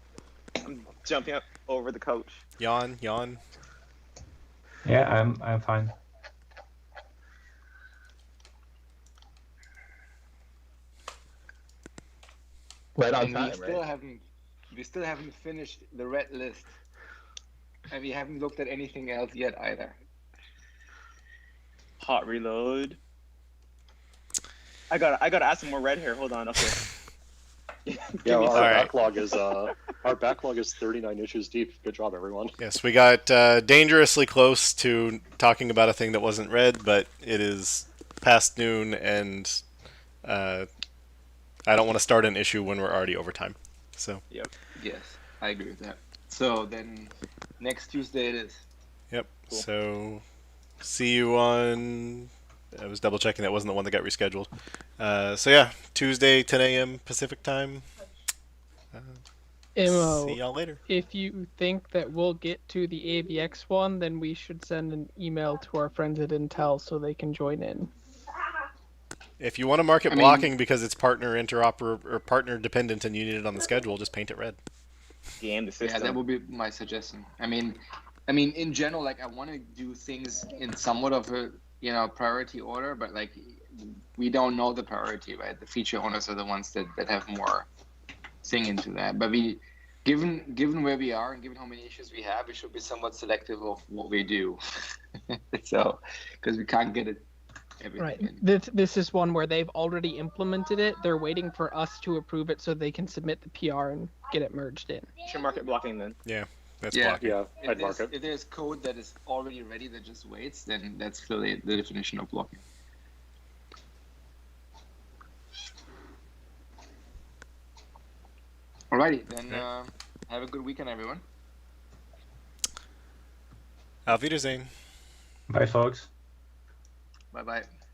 I'm jumping up over the couch. Yawn. Yeah, I'm fine. Right on time, We still haven't finished the red list, and we haven't looked at anything else yet either. Hot reload. I gotta add some more red here. Hold on. Okay. Yeah, our backlog is 39 issues deep. Good job, everyone. Yes, we got dangerously close to talking about a thing that wasn't read, but it is past noon, and I don't want to start an issue when we're already over time. So. Yep. Yes, I agree with that. So then, Next Tuesday it is. Yep. Cool. So, see you on. I was double checking that wasn't the one that got rescheduled. So yeah, Tuesday, 10 a.m. Pacific time. See y'all later. If you think that we'll get to the AVX one, then we should send an email to our friends at Intel so they can join in. If you want to mark it blocking because it's partner interoper or partner dependent and you need it on the schedule, just paint it red. Game the system. Yeah, that would be my suggestion. I mean, in general, like I want to do things in somewhat of a priority order, but like we don't know the priority, right? The feature owners are the ones that have more thing into that. But given where we are and given how many issues we have, we should be somewhat selective of what we do. So, because we can't get it. Right. This is one where they've already implemented it. They're waiting for us to approve it so they can submit the PR and get it merged in. Should mark it blocking then. Yeah, that's blocking. Yeah, I'd mark it. If there's code that is already ready that just waits, then that's clearly the definition of blocking. Alrighty, then have a good weekend, everyone. Auf Wiedersehen. Bye, folks. Bye-bye.